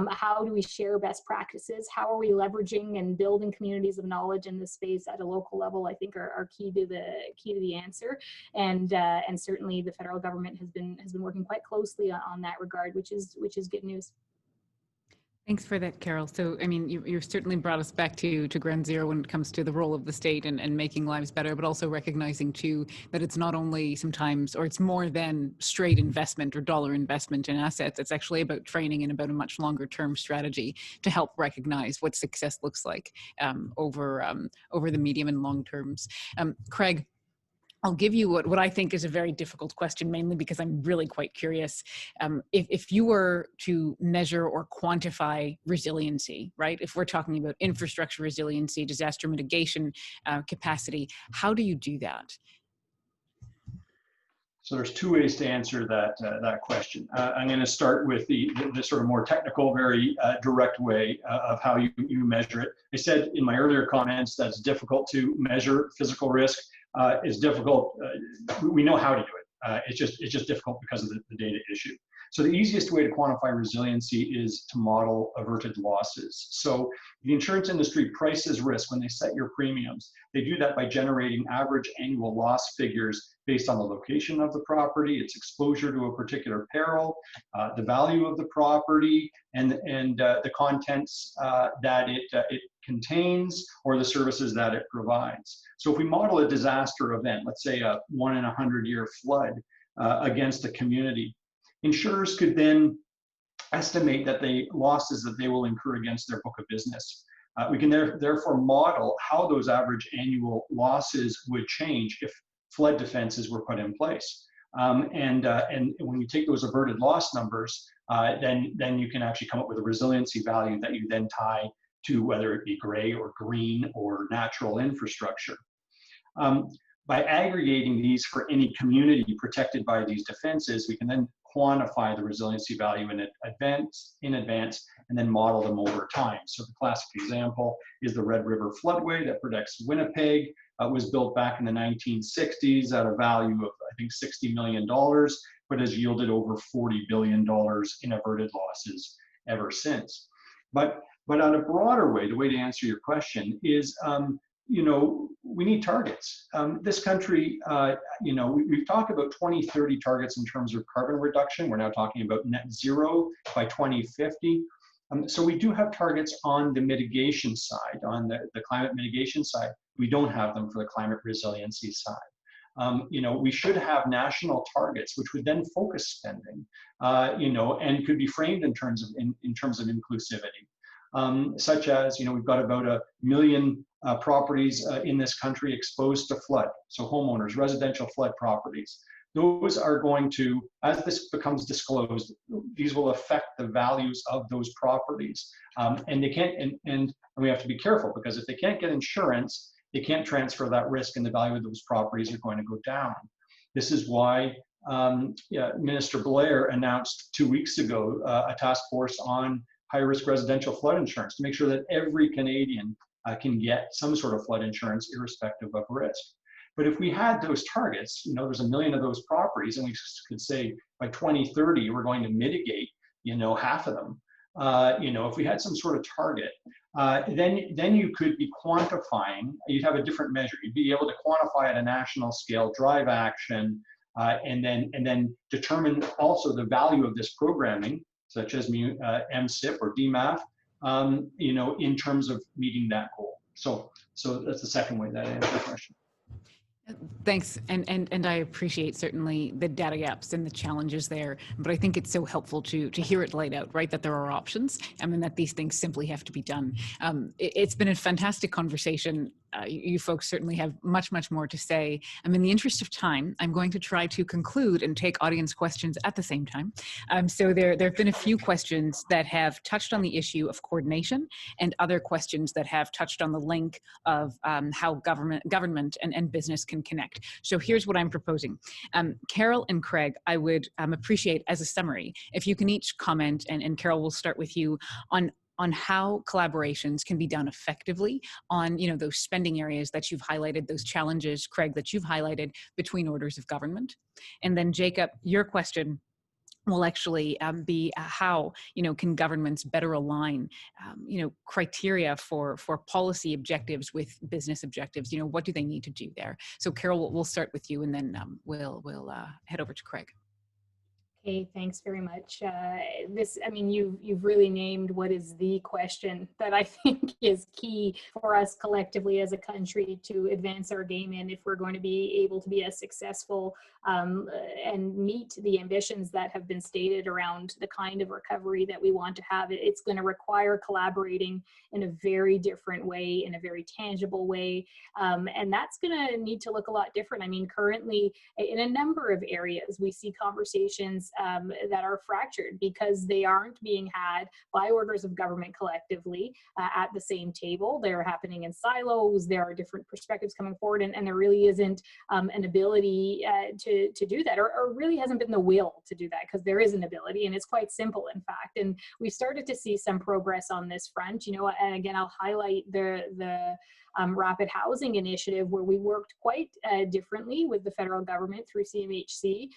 How do we share best practices? How are we leveraging and building communities of knowledge in this space at a local level? I think are key to the answer. And certainly the federal government has been working quite closely on that regard, which is good news. Thanks for that, Carole. So, I mean, you certainly brought us back to ground zero when it comes to the role of the state and making lives better, but also recognizing too that it's not only sometimes, or it's more than straight investment or dollar investment in assets. It's actually about training and about a much longer term strategy to help recognize what success looks like over the medium and long terms. Craig, I'll give you what I think is a very difficult question, mainly because I'm really quite curious. If you were to measure or quantify resiliency, right? If we're talking about infrastructure resiliency, disaster mitigation capacity, how do you do that? So there's two ways to answer that question. I'm going to start with the sort of more technical, very direct way of how you measure it. I said in my earlier comments that it's difficult to measure physical risk. It's difficult. We know how to do it. It's just difficult because of the data issue. So the easiest way to quantify resiliency is to model averted losses. So the insurance industry prices risk when they set your premiums. They do that by generating average annual loss figures based on the location of the property, its exposure to a particular peril, the value of the property, and the contents that it contains, or the services that it provides. So if we model a disaster event, let's say a 1 in 100-year flood against a community, insurers could then estimate that the losses that they will incur against their book of business. We can therefore model how those average annual losses would change if flood defenses were put in place. And when you take those averted loss numbers, then you can actually come up with a resiliency value that you then tie to whether it be gray or green or natural infrastructure. By aggregating these for any community protected by these defenses, we can then quantify the resiliency value in advance, and then model them over time. So the classic example is the Red River floodway that protects Winnipeg. Was built back in the 1960s at a value of, I think, $60 million, but has yielded over $40 billion in averted losses ever since. But on a broader way, the way to answer your question is, we need targets. This country, we've talked about 2030 targets in terms of carbon reduction. We're now talking about net zero by 2050. So we do have targets on the mitigation side, on the climate mitigation side. We don't have them for the climate resiliency side. We should have national targets, which would then focus spending, and could be framed in terms of inclusivity, such as, we've got about 1 million properties in this country exposed to flood. So homeowners, residential flood properties. Those are going to, as this becomes disclosed, these will affect the values of those properties. And they can't, and we have to be careful, because if they can't get insurance, they can't transfer that risk, and the value of those properties are going to go down. This is why Minister Blair announced 2 weeks ago a task force on high-risk residential flood insurance to make sure that every Canadian can get some sort of flood insurance irrespective of risk. But if we had those targets, there's 1 million of those properties, and we could say by 2030 we're going to mitigate, half of them. If we had some sort of target, then you could be quantifying. You'd have a different measure. You'd be able to quantify at a national scale, drive action, and then determine also the value of this programming, such as MSIP or DMAF, in terms of meeting that goal. So that's the second way that I answer the question. Thanks, and I appreciate certainly the data gaps and the challenges there, but I think it's so helpful to hear it laid out, right, that there are options, and that these things simply have to be done. It's been a fantastic conversation. You folks certainly have much, much more to say. In the interest of time, I'm going to try to conclude and take audience questions at the same time. So there have been a few questions that have touched on the issue of coordination, and other questions that have touched on the link of how government and business can connect. So here's what I'm proposing. Carole and Craig, I would appreciate, as a summary, if you can each comment, and Carole, we'll start with you, on how collaborations can be done effectively on those spending areas that you've highlighted, those challenges, Craig, that you've highlighted between orders of government. And then Jacob, your question will actually be how can governments better align criteria for policy objectives with business objectives. What do they need to do there? So Carole, we'll start with you, and then we'll head over to Craig. Okay, thanks very much. You've really named what is the question that I think is key for us collectively as a country to advance our game in, if we're going to be able to be as successful and meet the ambitions that have been stated around the kind of recovery that we want to have. It's going to require collaborating in a very different way, in a very tangible way, and that's going to need to look a lot different. Currently, in a number of areas, we see conversations that are fractured because they aren't being had by orders of government collectively at the same table. They're happening in silos. There are different perspectives coming forward, and there really isn't an ability to do that, or really hasn't been the will to do that, because there is an ability, and it's quite simple, in fact. And we've started to see some progress on this front. And again, I'll highlight the rapid housing initiative, where we worked quite differently with the federal government through CMHC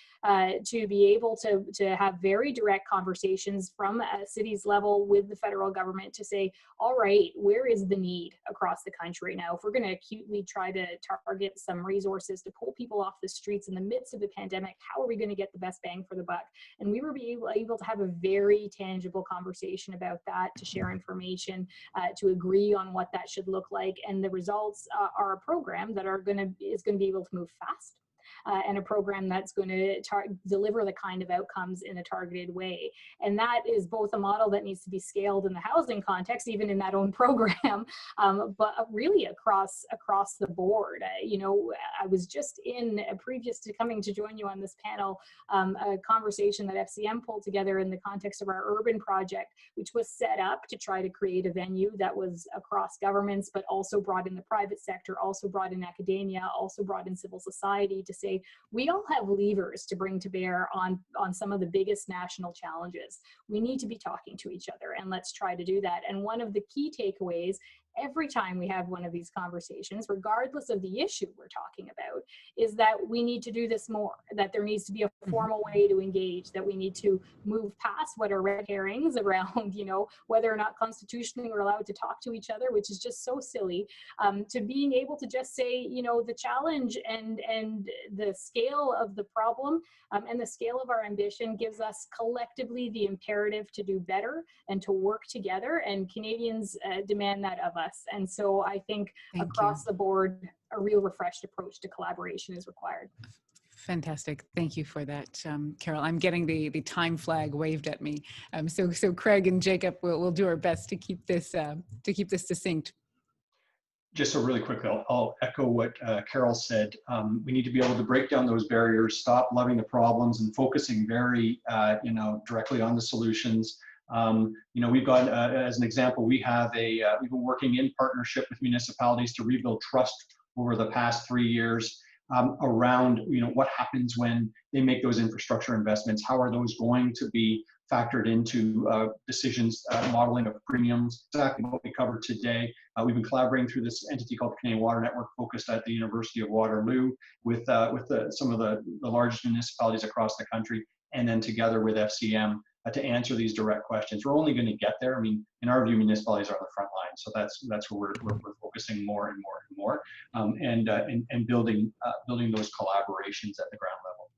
to be able to have very direct conversations from a city's level with the federal government to say, all right, where is the need across the country now? If we're going to acutely try to target some resources to pull people off the streets in the midst of the pandemic, how are we going to get the best bang for the buck? And we were able to have a very tangible conversation about that, to share information, to agree on what that should look like. And the results are a program that is going to be able to move fast. and a program that's going to deliver the kind of outcomes in a targeted way. And that is both a model that needs to be scaled in the housing context, even in that own program, but really across the board. You know, I was just in, previous to coming to join you on this panel, a conversation that FCM pulled together in the context of our urban project, which was set up to try to create a venue that was across governments, but also brought in the private sector, also brought in academia, also brought in civil society to say, we all have levers to bring to bear on some of the biggest national challenges. We need to be talking to each other, and let's try to do that. And one of the key takeaways every time we have one of these conversations, regardless of the issue we're talking about, is that we need to do this more, that there needs to be a formal way to engage, that we need to move past what are red herrings around, you know, whether or not constitutionally we're allowed to talk to each other, which is just so silly, to being able to just say, you know, the challenge and the scale of the problem and the scale of our ambition gives us collectively the imperative to do better and to work together, and Canadians demand that of us. And so I think across the board, a real refreshed approach to collaboration is required. Fantastic. Thank you for that, Carole. I'm getting the time flag waved at me. So Craig and Jacob, we'll do our best to keep this succinct. Just so really quickly, I'll echo what Carole said. We need to be able to break down those barriers, stop loving the problems, and focusing very, you know, directly on the solutions. You know, we've got, as an example, we've been working in partnership with municipalities to rebuild trust over the past 3 years around, you know, what happens when they make those infrastructure investments, how are those going to be factored into decisions, modeling of premiums, exactly what we covered today. We've been collaborating through this entity called the Canadian Water Network, focused at the University of Waterloo with some of the largest municipalities across the country, and then together with FCM to answer these direct questions. We're only going to get there. I mean, in our view, municipalities are on the front line, so that's where we're focusing more and more and more, and building those collaborations at the ground level.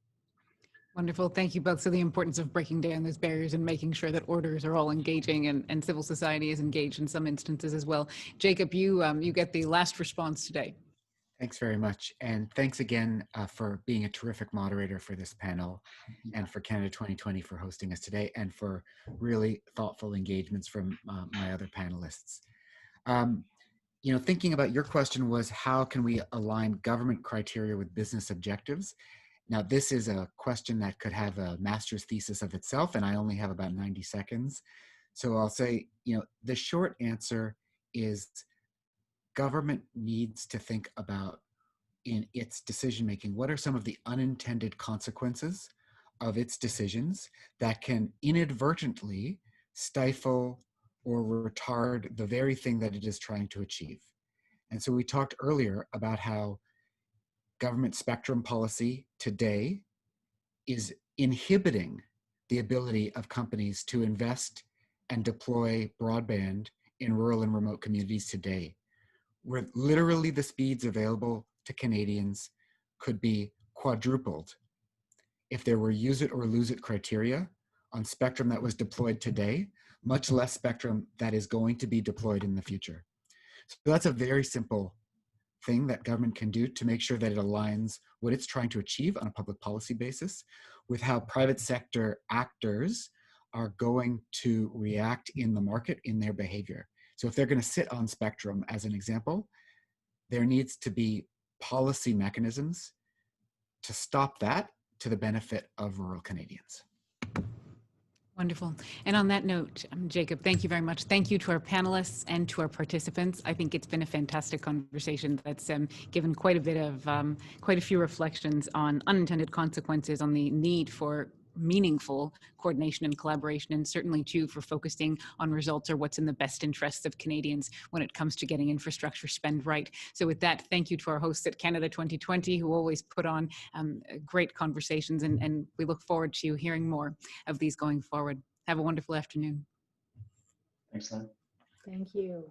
Wonderful. Thank you both. So the importance of breaking down those barriers and making sure that orders are all engaging, and civil society is engaged in some instances as well. Jacob, you get the last response today. Thanks very much. And thanks again for being a terrific moderator for this panel, and for Canada 2020 for hosting us today, and for really thoughtful engagements from my other panelists. You know, thinking about your question was, how can we align government criteria with business objectives? Now, this is a question that could have a master's thesis of itself, and I only have about 90 seconds. So I'll say, you know, the short answer is government needs to think about, in its decision-making, what are some of the unintended consequences of its decisions that can inadvertently stifle or retard the very thing that it is trying to achieve. And so we talked earlier about how government spectrum policy today is inhibiting the ability of companies to invest and deploy broadband in rural and remote communities today, where literally the speeds available to Canadians could be quadrupled if there were use it or lose it criteria on spectrum that was deployed today, much less spectrum that is going to be deployed in the future. So that's a very simple thing that government can do to make sure that it aligns what it's trying to achieve on a public policy basis with how private sector actors are going to react in the market in their behavior. So if they're going to sit on spectrum, as an example, there needs to be policy mechanisms to stop that to the benefit of rural Canadians. Wonderful. And on that note, Jacob, thank you very much. Thank you to our panelists and to our participants. I think it's been a fantastic conversation that's given quite a few reflections on unintended consequences, on the need for meaningful coordination and collaboration, and certainly too for focusing on results or what's in the best interests of Canadians when it comes to getting infrastructure spend right. So with that, thank you to our hosts at Canada 2020, who always put on great conversations, and we look forward to hearing more of these going forward. Have a wonderful afternoon. Thanks, Lynn. Thank you.